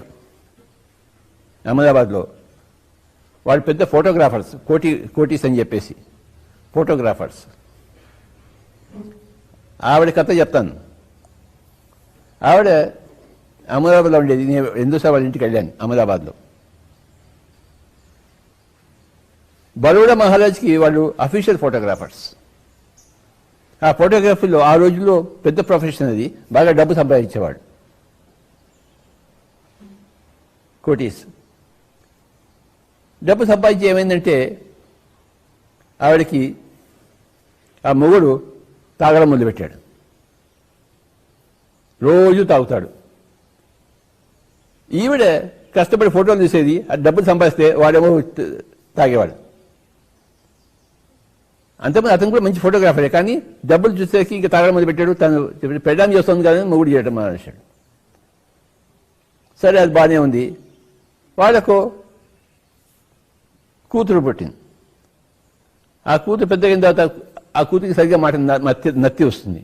[SPEAKER 1] అహ్మదాబాద్లో. వాళ్ళు పెద్ద ఫోటోగ్రాఫర్స్, కోటీస్ అని చెప్పేసి ఫోటోగ్రాఫర్స్. ఆవిడ కథ చెప్తాను. ఆవిడ అహ్మదాబాద్లో ఉండేది, నేను ఎందుసారి వాళ్ళ ఇంటికి వెళ్ళాను అహ్మదాబాద్లో. బరోడా మహారాజ్కి వాళ్ళు అఫీషియల్ ఫోటోగ్రాఫర్స్. ఆ ఫోటోగ్రఫీలో ఆ రోజుల్లో పెద్ద ప్రొఫెషన్ అది, బాగా డబ్బు సంపాదించేవాడు, కోటీస్. డబ్బు సంపాదించి ఏమైందంటే ఆవిడకి ఆ మొగుడు తాగడం మొదలుపెట్టాడు, రోజు తాగుతాడు. ఈవిడ కష్టపడి ఫోటోలు తీసేది, ఆ డబ్బులు సంపాదిస్తే వాడేమో తాగేవాడు. అంతకుముందు అతను కూడా మంచి ఫోటోగ్రాఫరే, కానీ డబ్బులు చూసేకి ఇంకా తాగడం మొదలు పెట్టాడు. తను పెళ్ళాం చేస్తుంది కానీ మొగుడు చేయడం మానేశాడు. సరే, అది బాగానే ఉంది. వాళ్ళకు కూతురు పుట్టింది. ఆ కూతురు పెద్దగిన తర్వాత ఆ కూతురికి సరిగ్గా మాట నత్తి వస్తుంది,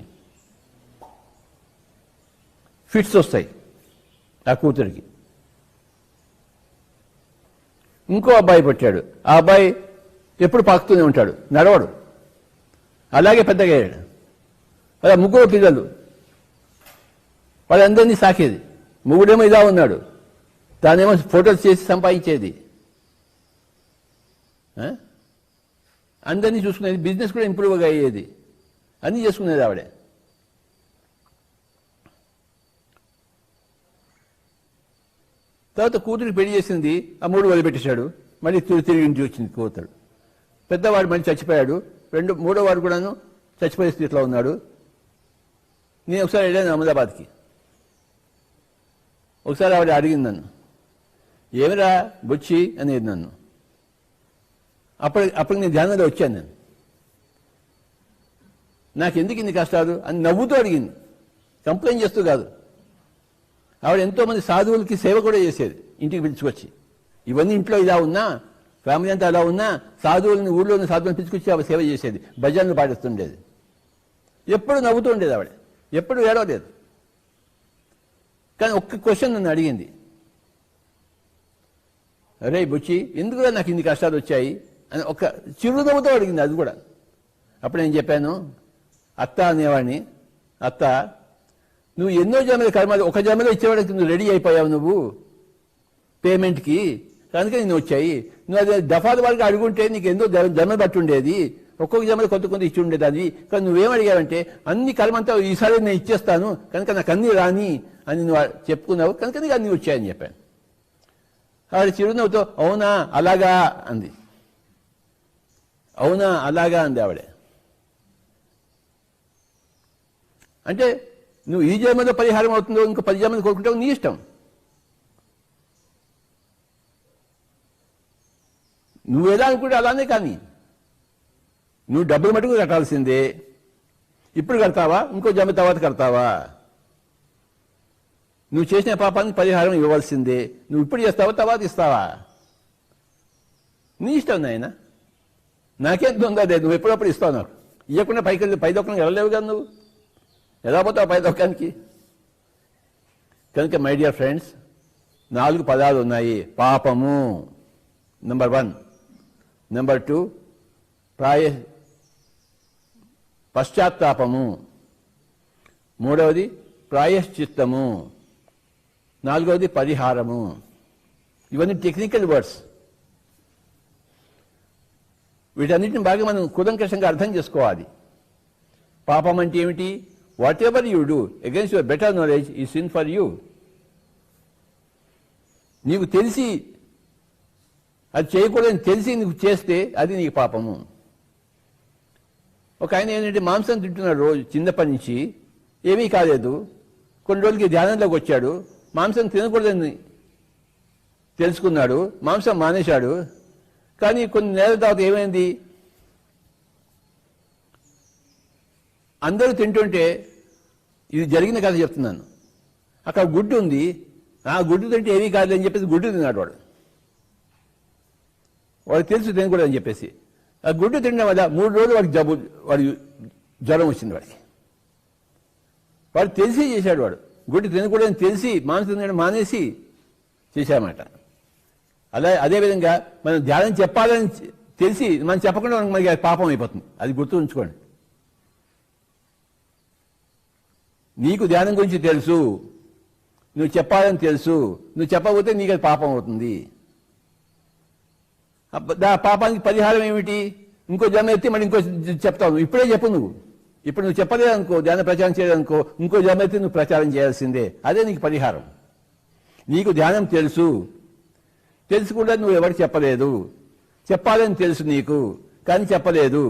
[SPEAKER 1] ఫిట్స్ వస్తాయి ఆ కూతురికి. ఇంకో అబ్బాయి పుట్టాడు. ఆ అబ్బాయి ఎప్పుడు పాకుతూనే ఉంటాడు, నడవడు. అలాగే పెద్దగా అయ్యాడు. అలా ముగ్గురు పిల్లలు, వాళ్ళందరినీ సాకేది. ముగ్గుడేమో ఇలా ఉన్నాడు, తానేమో ఫోటోలు చేసి సంపాదించేది, అందరినీ చూసుకునేది, బిజినెస్ కూడా ఇంప్రూవ్గా అయ్యేది, అన్నీ చేసుకునేది ఆవిడే. తర్వాత కూతురికి పెళ్లి చేసింది, ఆ మూడు వదిలిపెట్టేశాడు. మళ్ళీ తిరిగి ఇంటికి వచ్చింది కూతురు. పెద్దవాడు మళ్ళీ చచ్చిపోయాడు. మూడో వాడు కూడాను చచ్చిపోయే స్థితిలో ఉన్నాడు. నేను ఒకసారి వెళ్ళాను అహ్మదాబాద్కి. ఒకసారి ఆవిడ అడిగింది నన్ను, ఏమిరా బొచ్చి అనేది నన్ను. అప్పుడు నేను ధ్యానంలో వచ్చాను. నేను నాకెందుకు ఇన్ని కష్టాలు అని నవ్వుతూ అడిగింది, కంప్లైంట్ చేస్తూ కాదు. ఆవిడ ఎంతోమంది సాధువులకి సేవ కూడా చేసేది, ఇంటికి పిలుచుకొచ్చి. ఇవన్నీ ఇంట్లో ఇలా ఉన్నా, ఫ్యామిలీ అంతా అలా ఉన్నా, సాధువులని ఊళ్ళో ఉన్న సాధువులను పిలుచుకొచ్చి ఆవిడ సేవ చేసేది, భజనలు పాటిస్తుండేది. ఎప్పుడు నవ్వుతూ ఉండేది ఆవిడ, ఎప్పుడు ఏడవలేదు. కానీ ఒక్క క్వశ్చన్ నన్ను అడిగింది, అరే బుచ్చి, ఎందుకురా నాకు ఇన్ని కష్టాలు వచ్చాయి అని ఒక చిరునవ్వుతో అడిగింది. అది కూడా అప్పుడు నేను చెప్పాను, అత్త అనేవాడిని, అత్త నువ్వు ఎన్నో జన్మల కర్మలు ఒక జన్మలో ఇచ్చేవాడికి నువ్వు రెడీ అయిపోయావు, నువ్వు పేమెంట్కి, కనుక నేను వచ్చాయి. నువ్వు అది దఫాల వరకు అడుగుంటే నీకు ఎన్నో జన్మ బట్టి ఉండేది, ఒక్కొక్క జన్మలో కొంత ఇచ్చి ఉండేది. అది కానీ నువ్వేం అడిగావంటే అన్ని కర్మంతా ఈసారి నేను ఇచ్చేస్తాను కనుక నాకు అన్నీ రాని అని నువ్వు చెప్పుకున్నావు, కనుక నీకు అన్నీ వచ్చాయని చెప్పాను. ఆవిడ చిరునవ్వుతో అవునా అలాగా అంది. అవునా అలాగా అంది ఆవిడ. అంటే నువ్వు ఈ జన్మలో పరిహారం అవుతుందో ఇంకో 10 జన్మలు కోరుకుంటావు, నీ ఇష్టం. నువ్వు ఎలా అనుకుంటే అలానే. కానీ నువ్వు డబ్బులు మటుకు కట్టాల్సిందే. ఇప్పుడు కడతావా, ఇంకో జన్మ తర్వాత కడతావా? నువ్వు చేసిన పాపానికి పరిహారం ఇవ్వాల్సిందే. నువ్వు ఇప్పుడు చేస్తావా, తర్వాత ఇస్తావా? నీ ఇష్టం నాయన, నాకేం దొంగదే. నువ్వు ఎప్పుడప్పుడు ఇస్తావు, నాకు ఇవ్వకుండా పైదొక్కడానికి వెళ్ళలేవు కదా. నువ్వు ఎలా పోతావు పైదొక్కడానికి? కనుక మై డియర్ ఫ్రెండ్స్, 4 పదాలు ఉన్నాయి. పాపము నెంబర్ 1, నెంబర్ 2 పశ్చాత్తాపము, 3వది ప్రాయశ్చిత్తము, 4వది పరిహారము. ఇవన్నీ టెక్నికల్ వర్డ్స్. వీటన్నిటిని బాగా మనం కూలంకషంగా అర్థం చేసుకోవాలి. పాపం అంటే ఏమిటి? What ever you do against your better knowledge ఈ సిన్ ఫర్ యూ. నీకు తెలిసి అది చేయకూడదని తెలిసి నీకు చేస్తే అది నీకు పాపము. ఒక ఆయన ఏంటంటే మాంసం తింటున్నాడు రోజు, చిన్నప్పటి నుంచి ఏమీ కాలేదు. కొన్ని రోజులకి ధ్యానంలోకి వచ్చాడు, మాంసం తినకూడదని తెలుసుకున్నాడు, మాంసం మానేశాడు. కానీ కొన్ని నెలల తర్వాత ఏమైంది, అందరూ తింటుంటే, ఇది జరిగిన కథ చెప్తున్నాను, అక్కడ గుడ్డు ఉంది, ఆ గుడ్డు తింటే ఏమీ కాదు అని చెప్పేసి గుడ్డు తిన్నాడు వాడు. వాడు తెలుసు తినకూడదని చెప్పేసి ఆ గుడ్డు తినడం వల్ల 3 రోజులు వాడి జ్వరం వచ్చింది వాడికి. వాడు తెలిసి చేశాడు. వాడు గుడ్డు తినకూడదని తెలిసి మాంసం తినడం మానేసి చేశామట. అదేవిధంగా మనం ధ్యానం చెప్పాలని తెలిసి మనం చెప్పకుండా మనకి పాపం అయిపోతుంది. అది గుర్తు ఉంచుకోండి. నీకు ధ్యానం గురించి తెలుసు, నువ్వు చెప్పాలని తెలుసు, నువ్వు చెప్పకపోతే నీకు అది పాపం అవుతుంది. పాపానికి పరిహారం ఏమిటి? ఇంకో జన్మ ఎత్తి మళ్ళీ ఇంకో చెప్తావు. ఇప్పుడే చెప్పు. ఇప్పుడు నువ్వు చెప్పలేదనుకో, ధ్యాన ప్రచారం చేయలేదనుకో, ఇంకో జన్మ ఎత్తి నువ్వు ప్రచారం చేయాల్సిందే. అదే నీకు పరిహారం. నీకు ధ్యానం తెలుసు, తెలుసు కూడా నువ్వు ఎవరికి చెప్పలేదు. చెప్పాలని తెలుసు నీకు, కానీ చెప్పలేదు.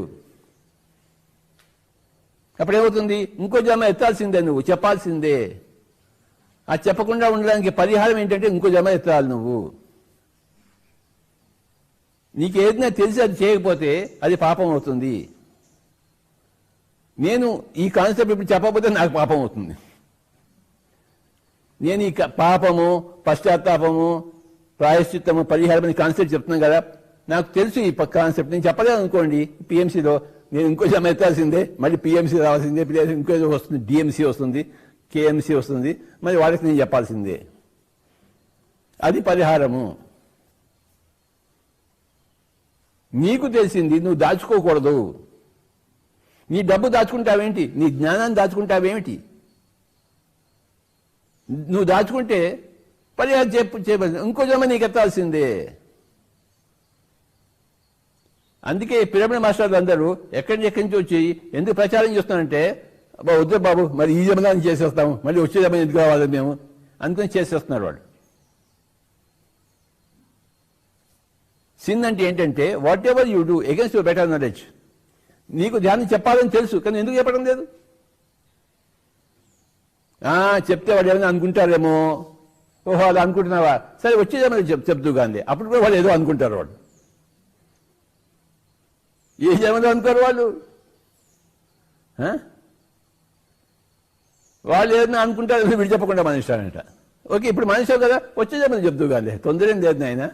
[SPEAKER 1] అప్పుడేమవుతుంది? ఇంకో జన్మ ఎత్తాల్సిందే, నువ్వు చెప్పాల్సిందే. అది చెప్పకుండా ఉండడానికి పరిహారం ఏంటంటే ఇంకో జన్మ ఎత్తాలి నువ్వు. నీకు ఏదైనా తెలిసి అది చేయకపోతే అది పాపం అవుతుంది. నేను ఈ కాన్సెప్ట్ ఇప్పుడు చెప్పకపోతే నాకు పాపం అవుతుంది. నేను ఈ పాపము, పశ్చాత్తాపము, ప్రాయశ్చిత్తము, పరిహారం అనే కాన్సెప్ట్ చెప్తున్నాను కదా, నాకు తెలుసు ఈ కాన్సెప్ట్. నేను చెప్పలేదు అనుకోండి పిఎంసీలో, నేను ఇంకో జమ ఎత్తాల్సిందే, మళ్ళీ పిఎంసీ రావాల్సిందే, ఇంకో వస్తుంది, డిఎంసీ వస్తుంది, కేఎంసీ వస్తుంది, మరి వాళ్ళకి నేను చెప్పాల్సిందే. అది పరిహారము. నీకు తెలిసింది నువ్వు దాచుకోకూడదు. నీ డబ్బు దాచుకుంటావేంటి, నీ జ్ఞానాన్ని దాచుకుంటావేమిటి? నువ్వు దాచుకుంటే పరిహారం చేయబడింది, ఇంకో జన్మ నీకు ఎత్తాల్సిందే. అందుకే పిరమిడ్ మాస్టర్లు అందరూ ఎక్కడి నుంచి వచ్చి ఎందుకు ప్రచారం చేస్తున్నారంటే, వద్దు బాబు మరి ఈ జన్మదాన్ని చేసేస్తాము, మళ్ళీ వచ్చే జన్మ ఎందుకు కావాలి మేము అనుకుని చేసేస్తున్నారు వాళ్ళు. సిన్ అంటే ఏంటంటే what ever you do against your better knowledge. నీకు ధ్యానం చెప్పాలని తెలుసు, కానీ ఎందుకు చెప్పడం లేదు? చెప్తే వాళ్ళు ఏమైనా అనుకుంటారేమో, ఓహో అలా అనుకుంటున్నావా, సరే వచ్చేదేమైనా చెప్తూ కానీ అప్పుడు కూడా వాళ్ళు ఏదో అనుకుంటారు. వాళ్ళు ఏ జన్మలో అనుకోరు వాళ్ళు. వాళ్ళు ఏదైనా అనుకుంటారు, వీడు చెప్పకుండా మన ఇష్టానంట. ఓకే, ఇప్పుడు మనిషి కదా, వచ్చే జన్మలో చెప్తూ కానీ తొందర ఏం లేదు నాయన.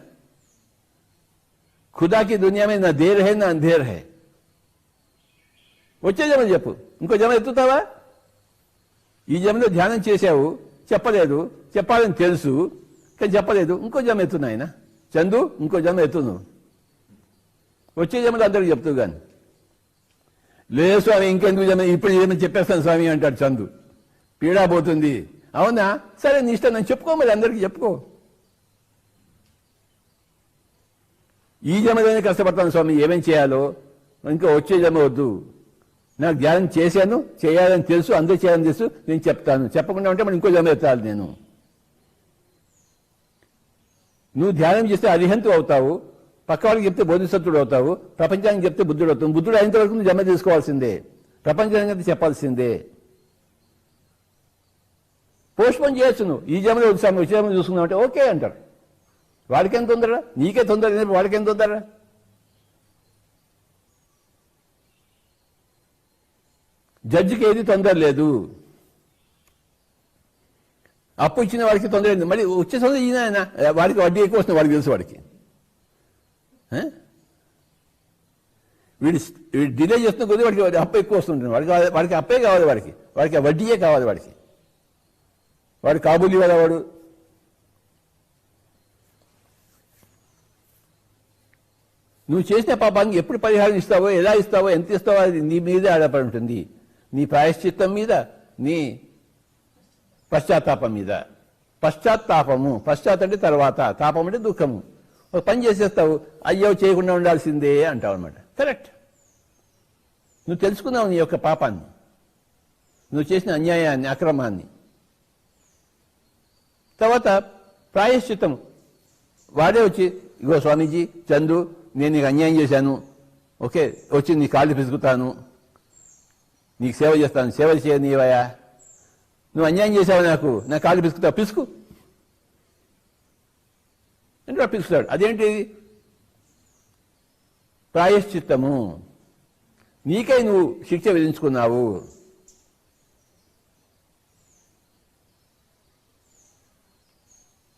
[SPEAKER 1] खुदा की दुनिया में ना देर है ना अंधेर है. వచ్చే జన్మ చెప్పు, ఇంకో జన్మ ఎత్తుతావా? ఈ జన్మలో ధ్యానం చేశావు, చెప్పలేదు, చెప్పాలని తెలుసు కానీ చెప్పలేదు, ఇంకో జన్మ ఎత్తు నాయన చందు, ఇంకో జన్మ ఎత్తు నువ్వు. వచ్చే జన్మలో అందరికి చెప్తూ కానీ లేదు స్వామి ఇంకెందుకు జన్మ, ఇప్పుడు ఏమని చెప్పేస్తాను స్వామి అంటాడు చందు. పీడా పోతుంది. అవునా, సరే నీ ఇష్టం, నేను చెప్పుకో, మరి అందరికీ చెప్పుకో. ఈ జన్మలోనే కష్టపడతాను స్వామి, ఏమేం చేయాలో, ఇంకా వచ్చే జన్మ వద్దు. నాకు ధ్యానం చేశాను, చేయాలని తెలుసు, అందరూ చేయాలని తెలుసు, నేను చెప్తాను. చెప్పకుండా ఉంటే మరి ఇంకో జన్మ ఎత్తాలి నేను. నువ్వు ధ్యానం చేస్తే అరిహంతు అవుతావు, పక్క వాళ్ళకి చెప్తే బోధిసత్వుడు అవుతావు, ప్రపంచానికి చెప్తే బుద్ధుడు అవుతావు. బుద్ధుడు అయినంత వరకు నువ్వు జన్మ తీసుకోవాల్సిందే, ప్రపంచానికి చెప్పాల్సిందే. పోస్ట్పోన్ చేయొచ్చు నువ్వు, ఈ జన్మలో వచ్చాము, వచ్చే జన్మ చూసుకున్నావు అంటే ఓకే అంటారు. వాడికేం తొందర, నీకే తొందర, వాడికేం తొందర? జడ్జికి ఏది తొందర లేదు. అప్పు ఇచ్చిన వాడికి తొందర లేదు, మళ్ళీ వచ్చే తొందర ఈయన ఆయన, వాడికి వడ్డీ ఎక్కువ వస్తుంది, వాడికి తెలుసు. వాడికి వీడి డిలే చేస్తున్న కొద్దిగా వాడికి అప్పు ఎక్కువ వస్తుంటుంది. వాడికి అప్పే కావాలి, వాడికి వడ్డీయే కావాలి. వాడు కాబూలీ వాడు. వాడు నువ్వు చేసిన పాపానికి ఎప్పుడు పరిహారం ఇస్తావో, ఎలా ఇస్తావో, ఎంత ఇస్తావో అది నీ మీదే ఆధారపడి ఉంటుంది. నీ ప్రాయశ్చిత్తం మీద, నీ పశ్చాత్తాపం మీద. పశ్చాత్తాపము, పశ్చాత్ అంటే తర్వాత, తాపం అంటే దుఃఖము. ఒక పని చేసేస్తావు, అయ్యో చేయకుండా ఉండాల్సిందే అంటావు అనమాట. కరెక్ట్. నువ్వు తెలుసుకున్నావు నీ యొక్క పాపాన్ని, నువ్వు చేసిన అన్యాయాన్ని, అక్రమాన్ని. తర్వాత ప్రాయశ్చిత్తం. వాడే వచ్చి, ఇగో స్వామీజీ చందు, నేను నీకు అన్యాయం చేశాను, ఓకే, వచ్చి నీ కాళ్ళు పిసుకుతాను, నీకు సేవ చేస్తాను, సేవ చేయనీవయా, నువ్వు అన్యాయం చేశావు, నా కాళ్ళు పిసుకుతావు, పిసుకు అంటే వాడు పిసుకుతాడు. అదేంటి? ప్రాయశ్చిత్తము. నీకై నువ్వు శిక్ష విధించుకున్నావు.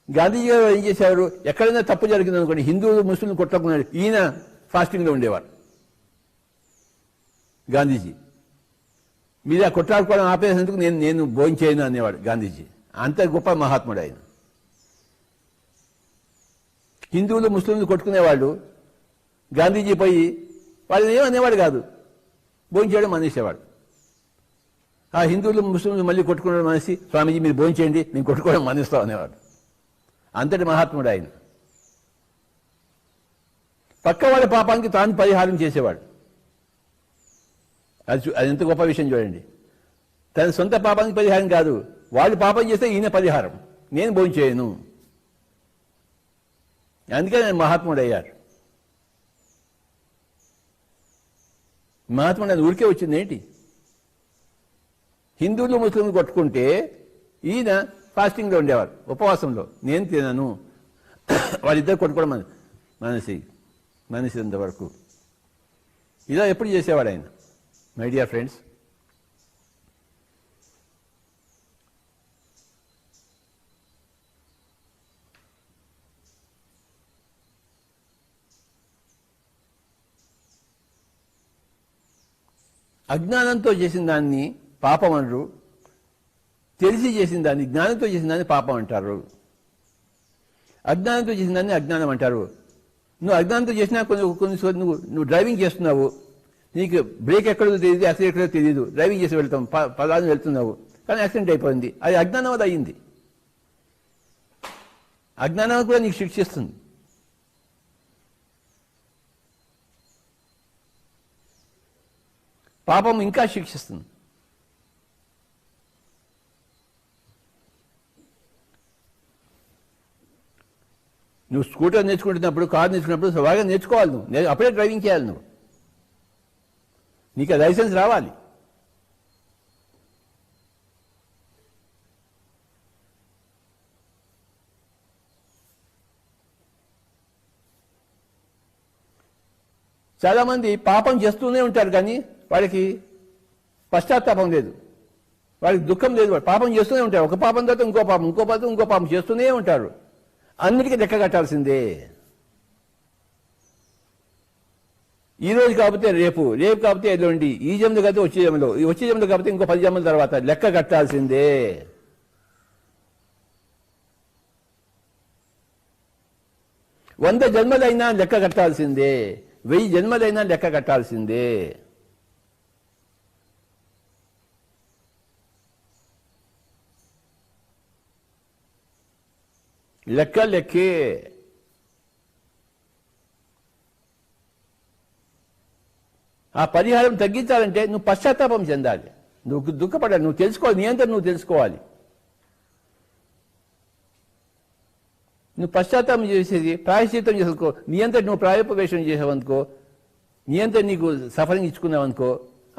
[SPEAKER 1] గాంధీజీ గారు ఏం చేశారు? ఎక్కడైనా తప్పు జరిగింది అనుకోండి, హిందువులు ముస్లింలు కొట్టుకున్నాడు, ఈయన ఫాస్టింగ్లో ఉండేవాడు గాంధీజీ. మీరు ఆ కొట్లాడుకోవడం ఆపేసేందుకు నేను భోజనం చేయను అనేవాడు గాంధీజీ. అంత గొప్ప మహాత్ముడు ఆయన. హిందువులు ముస్లింలు కొట్టుకునేవాళ్ళు, గాంధీజీ పోయి వాళ్ళని ఏమనేవాడు కాదు, భోజనం చేయడం మానేసేవాడు. ఆ హిందువులు ముస్లింలు మళ్ళీ కొట్టుకోవడం మానేసి, స్వామీజీ మీరు భోజనం చేయండి, నేను కొట్టుకోవడం మానేస్తాం అనేవాడు. అంతటి మహాత్ముడు ఆయన. పక్క వాళ్ళ పాపానికి తాను పరిహారం చేసేవాడు. అది ఎంత గొప్ప విషయం చూడండి. తన సొంత పాపానికి పరిహారం కాదు, వాళ్ళు పాపం చేస్తే ఈయన పరిహారం, నేను భోజనం చేయను. అందుకే నేను మహాత్ముడు అయ్యారు. మహాత్ముడు అది ఊరికే వచ్చింది ఏంటి? హిందువులు ముస్లింలు కొట్టుకుంటే ఈయన ఫాస్టింగ్లో ఉండేవారు, ఉపవాసంలో. నేను తినను. వాళ్ళిద్దరు కొట్టుకోవడం మనిషి ఇంతవరకు ఇలా ఎప్పుడు చేసేవాడు ఆయన. మై డియర్ ఫ్రెండ్స్, అజ్ఞానంతో చేసిన దాన్ని పాపం అనరు, తెలిసి చేసిన దాన్ని, జ్ఞానంతో చేసిన దాన్ని పాపం అంటారు. అజ్ఞానంతో చేసిన దాన్ని అజ్ఞానం అంటారు. నువ్వు అజ్ఞానంతో చేసినా కొన్నిసార్లు నువ్వు డ్రైవింగ్ చేస్తున్నావు, నీకు బ్రేక్ ఎక్కడో తెలియదు, యాక్సిడెంట్ ఎక్కడో తెలియదు, డ్రైవింగ్ చేసి వెళ్తాం, పలాన్ని వెళ్తున్నావు, కానీ యాక్సిడెంట్ అయిపోయింది. అది అజ్ఞానం, అది అయ్యింది. అజ్ఞానం కూడా నీకు శిక్షిస్తుంది. పాపం ఇంకా శిక్షిస్తుంది. నువ్వు స్కూటర్ నేర్చుకుంటున్నప్పుడు, కారు నేర్చుకున్నప్పుడు బాగా నేర్చుకోవాలి. నువ్వు అప్పుడే డ్రైవింగ్ చేయాలి. నువ్వు నీకు లైసెన్స్ రావాలి. చాలామంది పాపం చేస్తూనే ఉంటారు, కానీ వాడికి పశ్చాత్తాపం లేదు, వాడికి దుఃఖం లేదు. వాడు పాపం చేస్తూనే ఉంటారు. ఒక పాపం తర్వాత ఇంకో పాపం, ఇంకో పాపం, ఇంకో పాపం చేస్తూనే ఉంటారు. అన్నిటికీ లెక్క కట్టాల్సిందే. ఈ రోజు కాకపోతే రేపు, రేపు కాకపోతే ఎల్లుండి, ఈ జన్మలో కాకపోతే వచ్చే జన్మలో, ఈ వచ్చే జన్మలో కాకపోతే ఇంకో 10 జన్మల తర్వాత లెక్క కట్టాల్సిందే. 100 జన్మలైనా లెక్క కట్టాల్సిందే, 1000 జన్మలైనా లెక్క కట్టాల్సిందే. లెక్కే. ఆ పరిహారం తగ్గించాలంటే నువ్వు పశ్చాత్తాపం చెందాలి, నువ్వు దుఃఖపడాలి, నువ్వు తెలుసుకోవాలి, నీ అంతా నువ్వు తెలుసుకోవాలి. నువ్వు పశ్చాత్తాపం చేసేది, ప్రాయశ్చిత్తం చేసుకో. నీ అంతా నువ్వు ప్రాయోపవేశం చేసావనుకో, నీ అంతా నీకు సఫరింగ్ ఇచ్చుకున్నావనుకో,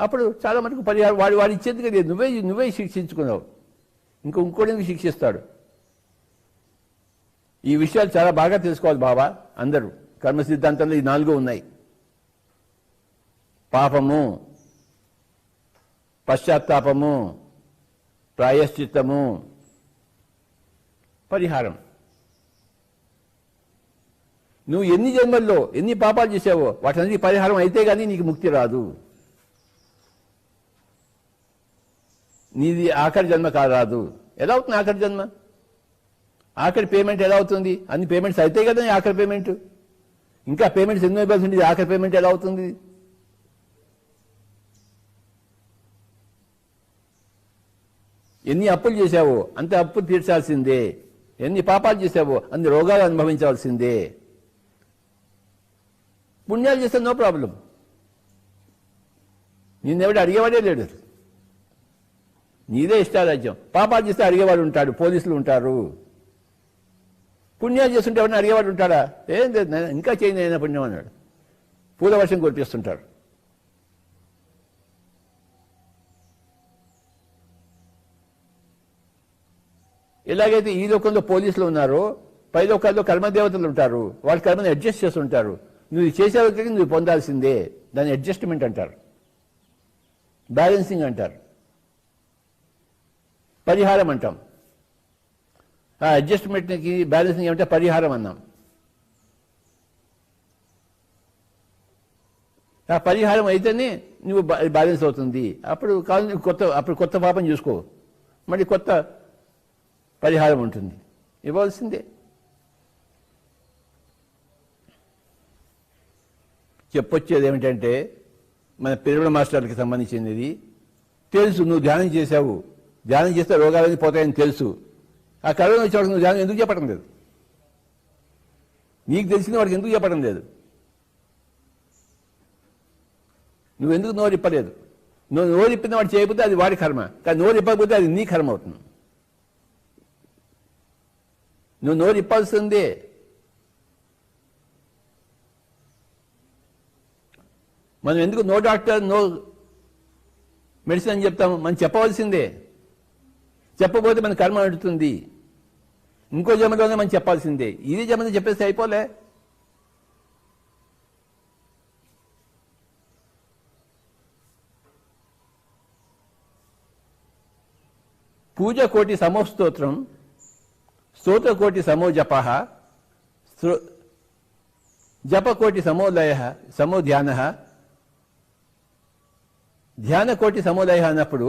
[SPEAKER 1] అప్పుడు చాలా మటుకు పరిహారం వాడు ఇచ్చేందుకు లేదు, నువ్వే శిక్షించుకున్నావు. ఇంకోటి శిక్షిస్తాడు. ఈ విషయాలు చాలా బాగా తెలుసుకోవాలి బాబా అందరూ. కర్మ సిద్ధాంతంలో ఈ 4 ఉన్నాయి: పాపము, పశ్చాత్తాపము, ప్రాయశ్చిత్తము, పరిహారం. నువ్వు ఎన్ని జన్మల్లో ఎన్ని పాపాలు చేసావో వాటన్నిటికీ పరిహారం అయితే కానీ నీకు ముక్తి రాదు. నీది ఆఖరి జన్మ కారాదు. ఎలా అవుతుంది ఆఖరి జన్మ? ఆఖరి పేమెంట్ ఎలా అవుతుంది? అన్ని పేమెంట్స్ అయితే కదా ఆఖరి పేమెంట్. ఇంకా పేమెంట్స్ ఎన్నో ఇవ్వాల్సి ఉంటుంది, ఆఖరి పేమెంట్ ఎలా అవుతుంది? ఎన్ని అప్పులు చేశావో అంత అప్పులు తీర్చాల్సిందే, ఎన్ని పాపాలు చేశావో అన్ని రోగాలు అనుభవించాల్సిందే. పుణ్యాలు చేస్తే నో ప్రాబ్లం, నిన్నెవడు అడిగేవాడే లేడు, నీదే ఇష్టారాజ్యం. పాపాలు చేస్తే అడిగేవాడు ఉంటాడు, పోలీసులు ఉంటారు. పుణ్యాలు చేస్తుంటే ఎవరిని అడిగేవాడు ఉంటాడా? ఏం లేదు, ఇంకా చేయండి అయినా పుణ్యం అన్నాడు, పూల వర్షం కురిపిస్తుంటారు. ఎలాగైతే ఈ లోకంలో పోలీసులు ఉన్నారో పై లోకాల్లో కర్మదేవతలు ఉంటారు, వాళ్ళ కర్మని అడ్జస్ట్ చేస్తుంటారు. నువ్వు చేసే వరకు నువ్వు పొందాల్సిందే. దాన్ని అడ్జస్ట్మెంట్ అంటారు, బ్యాలెన్సింగ్ అంటారు, పరిహారం అంటాం. ఆ అడ్జస్ట్మెంట్కి బ్యాలెన్సింగ్ ఏమంటే పరిహారం అన్నాం. ఆ పరిహారం అయితేనే నువ్వు బ్యాలెన్స్ అవుతుంది. అప్పుడు కాదు కొత్త పాపం చూసుకో, మళ్ళీ కొత్త పరిహారం ఉంటుంది, ఇవ్వాల్సిందే. చెప్పొచ్చేది ఏమిటంటే మన పిరమిడ్ మాస్టర్కి సంబంధించినది తెలుసు. నువ్వు ధ్యానం చేశావు, ధ్యానం చేస్తే రోగాలన్నీ పోతాయని తెలుసు. ఆ కరోనా వచ్చేవాడికి నువ్వు ధ్యానం ఎందుకు చెప్పడం లేదు? నీకు తెలిసిన వాడికి ఎందుకు చెప్పడం లేదు? నువ్వెందుకు నోరు ఇప్పలేదు? నువ్వు నోరు ఇప్పిన వాడు చేయకపోతే అది వాడి కర్మ, కానీ నోరు ఇప్పకపోతే అది నీ కర్మ అవుతుంది. నువ్వు నోరు ఇప్పాల్సిందే. మనం ఎందుకు నో డాక్టర్ నో మెడిసిన్ అని చెప్తాము? మనం చెప్పవలసిందే. చెప్పకపోతే మన కర్మ అడుగుతుంది. ఇంకో జన్మలోనే మనం చెప్పాల్సిందే. ఇది జన్మలో చెప్పేస్తే అయిపోలే. పూజ కోటి సమో స్తోత్రం, స్తోత్ర కోటి సమో జప, జప కోటి సమో లయ, సమో ధ్యాన, ధ్యాన కోటి సమోలయ అన్నప్పుడు,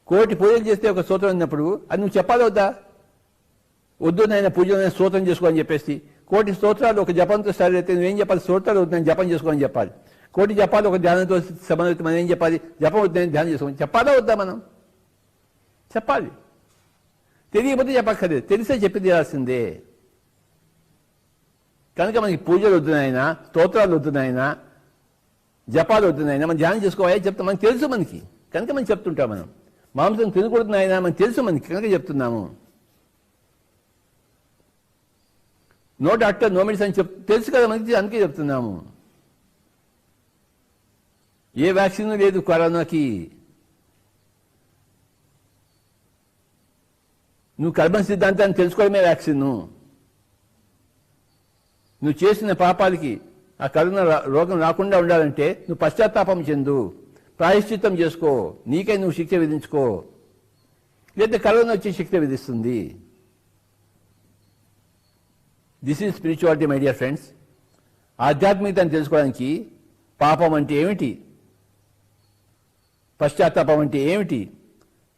[SPEAKER 1] కోటి పూజలు చేస్తే ఒక స్తోత్రం అన్నప్పుడు అది నువ్వు చెప్పాలి వద్దా? వద్దు నాయన పూజలు స్తోత్రం చేసుకోని చెప్పేసి, కోటి స్తోత్రాలు ఒక జపంతో స్టార్ట్ అయితే నువ్వేం చెప్పాలి? స్తోత్రాలు వద్దని జపం చేసుకోని చెప్పాలి. కోటి జపాలు ఒక ధ్యానంతో సంబంధించి మనం ఏం చెప్పాలి? జపం వద్దని ధ్యానం చేసుకోని చెప్పాలా వద్దా? మనం చెప్పాలి. తెలియకపోతే చెప్పక్కర్లేదు, తెలిసే చెప్పి తీరాల్సిందే. కనుక మనకి పూజలు వద్దునైనా, స్తోత్రాలు వద్దునైనా, జపాలు వద్దునైనా మనం ధ్యానం చేసుకోవాలి చెప్తాం. మనకు తెలుసు, మనకి కనుక మనం చెప్తుంటాం. మనం మాంసం తినకూడదునైనా మనకు తెలుసు, మనకి కనుక చెప్తున్నాము. నో డాక్టర్ నో మెడిసిన్ తెలుసు కదా మనకి, అందుకే చెప్తున్నాము. ఏ వ్యాక్సిన్ లేదు కరోనాకి. నువ్వు కర్మ సిద్ధాంతాన్ని తెలుసుకోవడమే వ్యాక్సిన్. నువ్వు చేసిన పాపాలకి ఆ కరోనా రోగం రాకుండా ఉండాలంటే నువ్వు పశ్చాత్తాపం చెందు, ప్రాయశ్చిత్తం చేసుకో, నీకై నువ్వు శిక్ష విధించుకో. లేదా కరోనా వచ్చి శిక్ష విధిస్తుంది. This is spirituality my dear friends. ఆధ్యాత్మికతను తెలుసుకోవడానికి పాపం అంటే ఏమిటి, పశ్చాత్తాపం అంటే ఏమిటి,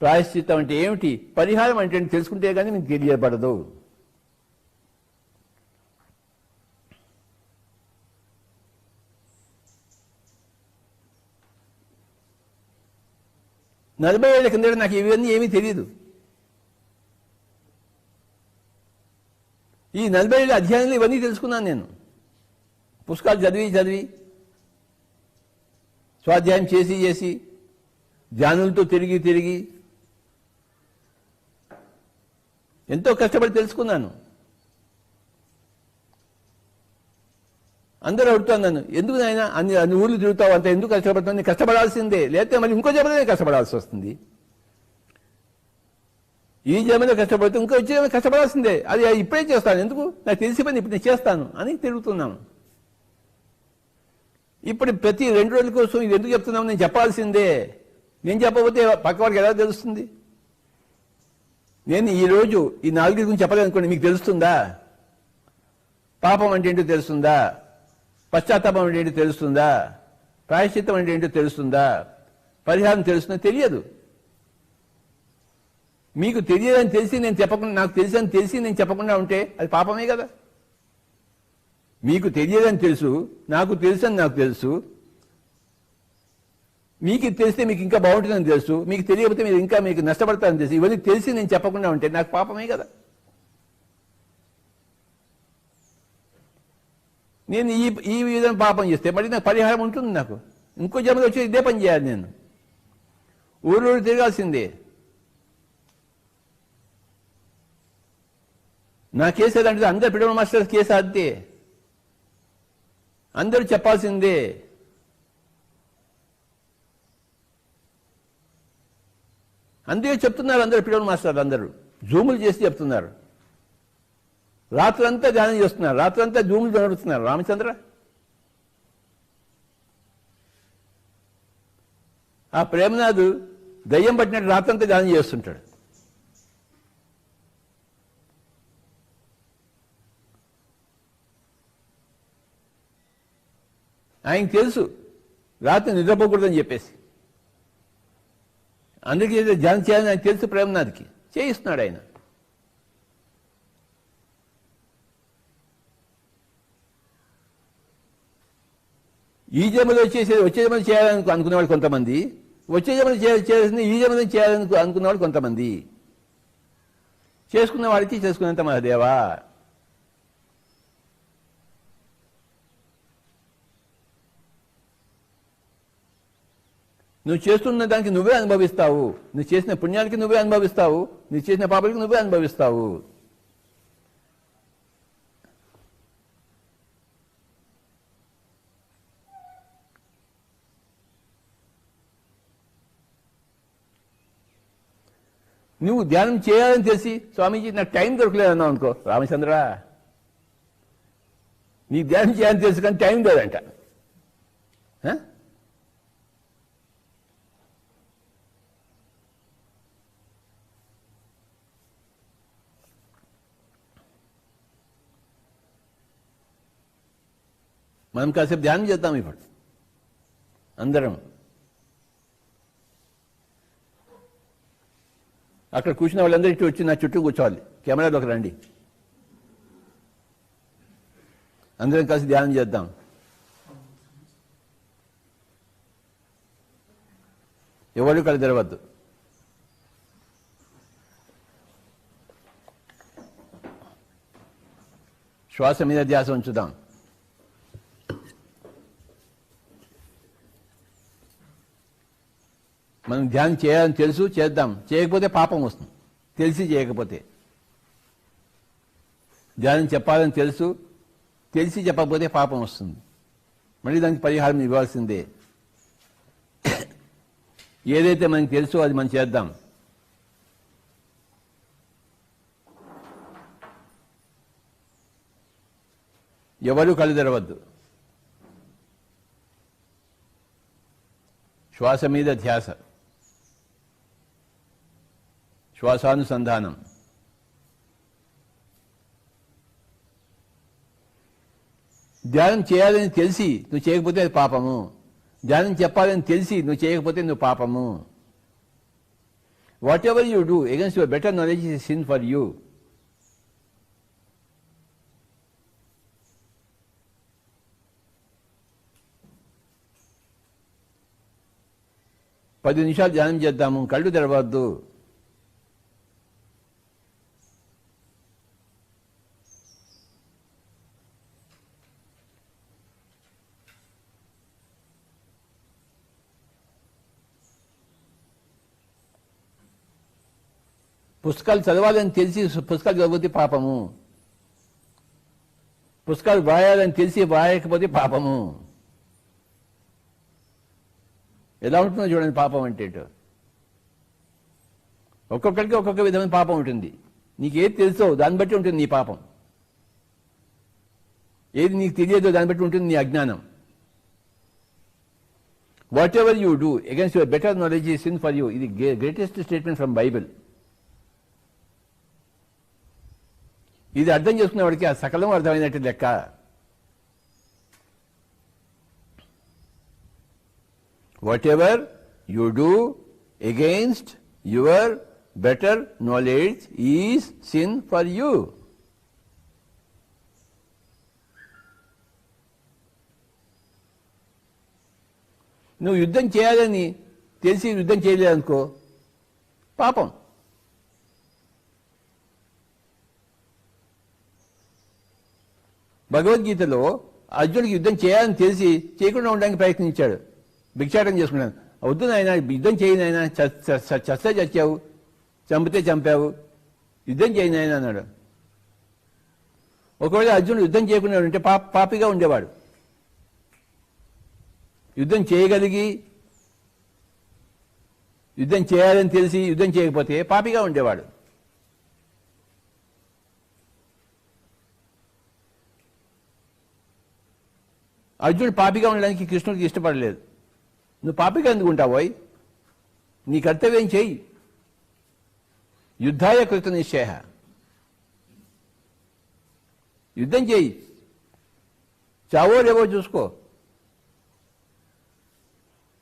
[SPEAKER 1] ప్రాయశ్చిత్తం అంటే ఏమిటి, పరిహారం అంటే తెలుసుకుంటే కానీ మీకు తెలియబడదు. నలభై ఏళ్ళ కింద నాకు ఇవన్నీ ఏమీ తెలియదు. ఈ 40 ఏళ్ళ అధ్యాయంలో ఇవన్నీ తెలుసుకున్నాను నేను. పుస్తకాలు చదివి స్వాధ్యాయం చేసి ధ్యానులతో తిరిగి ఎంతో కష్టపడి తెలుసుకున్నాను. అందరూ అడుగుతాను నన్ను, ఎందుకు నాయన అన్ని ఊర్లు తిరుగుతావు, అంత ఎందుకు కష్టపడుతుంది? కష్టపడాల్సిందే, లేకపోతే మళ్ళీ ఇంకో జన్మలో కష్టపడాల్సి వస్తుంది. ఈ జన్మలో కష్టపడితే ఇంకో వచ్చే జన్మ కష్టపడాల్సిందే. అది ఇప్పుడే చేస్తాను, ఎందుకు నాకు తెలిసి పని ఇప్పుడు నేను చేస్తాను అని తిరుగుతున్నాను. ఇప్పుడు ప్రతి 2 రోజుల కోసం ఇది ఎందుకు చెప్తున్నాము? నేను చెప్పాల్సిందే. నేను చెప్పకపోతే పక్క వారికి ఎలా తెలుస్తుంది? నేను ఈరోజు ఈ 4 గురించి చెప్పలేదనుకోండి, మీకు తెలుస్తుందా? పాపం అంటే ఏంటో తెలుస్తుందా? పశ్చాత్తాపం అంటే ఏంటో తెలుస్తుందా? ప్రాయశ్చిత్తం అంటే ఏంటో తెలుస్తుందా? పరిహారం తెలుస్తుందా? తెలియదు. మీకు తెలియదని తెలిసి నేను చెప్పకుండా, నాకు తెలుసని తెలిసి నేను చెప్పకుండా ఉంటే అది పాపమే కదా. మీకు తెలియదని తెలుసు, నాకు తెలుసని నాకు తెలుసు. మీకు తెలిస్తే మీకు ఇంకా బాగుంటుందని తెలుసు, మీకు తెలియకపోతే మీరు ఇంకా మీకు నష్టపడతారని తెలుసు. ఇవన్నీ తెలిసి నేను చెప్పకుండా ఉంటే నాకు పాపమే కదా. నేను ఈ విధంగా పాపం చేస్తే మళ్ళీ నాకు పరిహారం ఉంటుంది. నాకు ఇంకో జన్మలో వచ్చి ఇదే పని చేయాలి. నేను ఊరు తిరగాల్సిందే. నా కేసు ఎలాంటిది? అందరు పిడమ మాస్టర్స్ కేసు అంతే, అందరూ చెప్పాల్సిందే. అందుకే చెప్తున్నారు అందరు పిడమ మాస్టర్లు అందరూ జూములు చేసి చెప్తున్నారు. రాత్రంతా ధ్యానం చేస్తున్నారు, రాత్రంతా జూములు జరుగుతున్నారు. రామచంద్ర, ఆ ప్రేమనాథ్ దయ్యం పట్టినట్టు రాత్రంతా ధ్యానం చేస్తుంటాడు. ఆయనకు తెలుసు రాత్రి నిద్రపోకూడదని చెప్పేసి, అందరికీ ధ్యానం చేయాలని ఆయన తెలుసు. ప్రేమనాథ్కి చేయిస్తున్నాడు ఆయన. ఈ జన్మలో వచ్చేసేది వచ్చే జన్మలో చేయాలని అనుకునేవాళ్ళు కొంతమంది, వచ్చే జన్మలో చేయాల్సింది ఈ జన్మలో చేయాలని అనుకునేవాళ్ళు కొంతమంది. చేసుకున్న వాడికి చేసుకున్నంత మహాదేవా. నువ్వు చేస్తున్న దానికి నువ్వే అనుభవిస్తావు. నువ్వు చేసిన పుణ్యానికి నువ్వే అనుభవిస్తావు, నువ్వు చేసిన పాపాలకి నువ్వే అనుభవిస్తావు. నువ్వు ధ్యానం చేయాలని తెలిసి స్వామీజీ నాకు టైం దొరకలేదు అన్నావు అనుకో, రామచంద్ర నీ ధ్యానం చేయాలని తెలుసు కానీ టైం లేదంట. మనం కాసేపు ధ్యానం చేద్దాం ఇప్పుడు అందరం. అక్కడ కూర్చున్న వాళ్ళందరూ ఇటు వచ్చి నా చుట్టూ కూర్చోవాలి, కెమెరాలోకి రండి, అందరం కలిసి ధ్యానం చేద్దాం. ఎవరు కళ్ళు తెరవద్దు. శ్వాస మీద ధ్యాస ఉంచుదాం. మనం ధ్యానం చేయాలని తెలుసు, చేద్దాం. చేయకపోతే పాపం వస్తుంది, తెలిసి చేయకపోతే. ధ్యానం చెప్పాలని తెలుసు, తెలిసి చెప్పకపోతే పాపం వస్తుంది, మళ్ళీ దానికి పరిహారం ఇవ్వాల్సిందే. ఏదైతే మనకి తెలుసో అది మనం చేద్దాం. ఎవరు కళ్ళు తెరవద్దు. శ్వాస మీద ధ్యాస, శ్వాసానుసంధానం. ధ్యానం చేయాలని తెలిసి నువ్వు చేయకపోతే అది పాపము. ధ్యానం చెప్పాలని తెలిసి నువ్వు చేయకపోతే నువ్వు పాపము. What ever you do against your better knowledge is sin for you. పది నిమిషాలు ధ్యానం చేద్దాము, కళ్ళు తెరవద్దు. పుస్తకాలు చదవాలని తెలిసి పుస్తకాలు చదవకపోతే పాపము. పుస్తకాలు వ్రాయాలని తెలిసి వ్రాయకపోతే పాపము. ఎలా ఉంటుందో చూడండి పాపం అంటే. ఒక్కొక్కరికి ఒక్కొక్క విధమైన పాపం ఉంటుంది. నీకేది తెలుసో దాన్ని బట్టి ఉంటుంది నీ పాపం, ఏది నీకు తెలియదో దాన్ని బట్టి ఉంటుంది నీ అజ్ఞానం. What ever you do against your better knowledge is sin for you. ఇది గ్రేటెస్ట్ స్టేట్మెంట్ ఫ్రమ్ బైబిల్. ఇది అర్థం చేసుకునేవాడికి ఆ సకలం అర్థమైనట్టు లెక్క. What ever you do against your better knowledge is sin for you. నువ్వు యుద్ధం చేయాలని తెలిసి యుద్ధం చేయలేదనుకో పాపం. భగవద్గీతలో అర్జునుడికి యుద్ధం చేయాలని తెలిసి చేయకుండా ఉండడానికి ప్రయత్నించాడు, భిక్షాటం చేసుకున్నాను. వద్దు నాయన, యుద్ధం చేయను ఆయన, చస్తే చచ్చావు, చంపితే చంపావు, యుద్ధం చేయను ఆయన అన్నాడు. ఒకవేళ అర్జునుడు యుద్ధం చేయకుండా ఉంటే పాపిగా ఉండేవాడు. యుద్ధం చేయగలిగి యుద్ధం చేయాలని తెలిసి యుద్ధం చేయకపోతే పాపిగా ఉండేవాడు. అర్జునుడు పాపిగా ఉండడానికి కృష్ణుడికి ఇష్టపడలేదు. నువ్వు పాపిగా ఎందుకు ఉంటావోయ్, నీ కర్తవ్యం చెయ్యి. యుద్ధాయ కృత నిశ్చయ, యుద్ధం చేయి, చావో రేవో చూసుకో.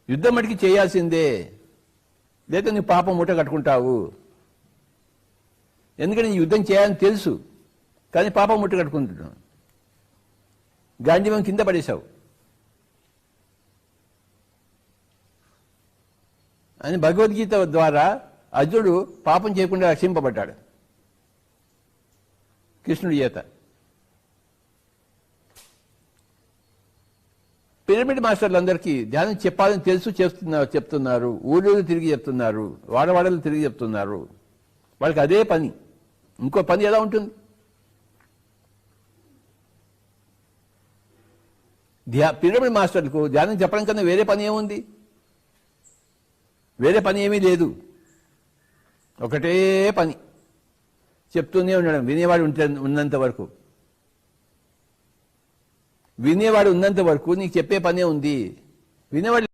[SPEAKER 1] యుద్ధం మటుకి చేయాల్సిందే, లేదా నీ పాపం మూట కట్టుకుంటావు. ఎందుకంటే నీ యుద్ధం చేయాలని తెలుసు కానీ పాపం మూట కట్టుకుంటున్నావు, గాంధీవం కింద పడేశావు అని భగవద్గీత ద్వారా అర్జునుడు పాపం చేయకుండా రక్షింపబడ్డాడు కృష్ణుడి చేత. పిరమిడ్ మాస్టర్లందరికీ ధ్యానం చెప్పాలని తెలుసు చెప్తున్నారు, ఊళ్ళో తిరిగి చెప్తున్నారు, వాడవాడలు తిరిగి చెప్తున్నారు. వాళ్ళకి అదే పని, ఇంకో పని ఎలా ఉంటుంది? పిరమిడ్ మాస్టర్లకు ధ్యానం చెప్పడం కన్నా వేరే పని ఏముంది? వేరే పని ఏమీ లేదు. ఒకటే పని చెప్తూనే ఉండడం, వినేవాడు ఉన్నంత వరకు. వినేవాడు ఉన్నంత వరకు నీకు చెప్పే పనే ఉంది. వినేవాడు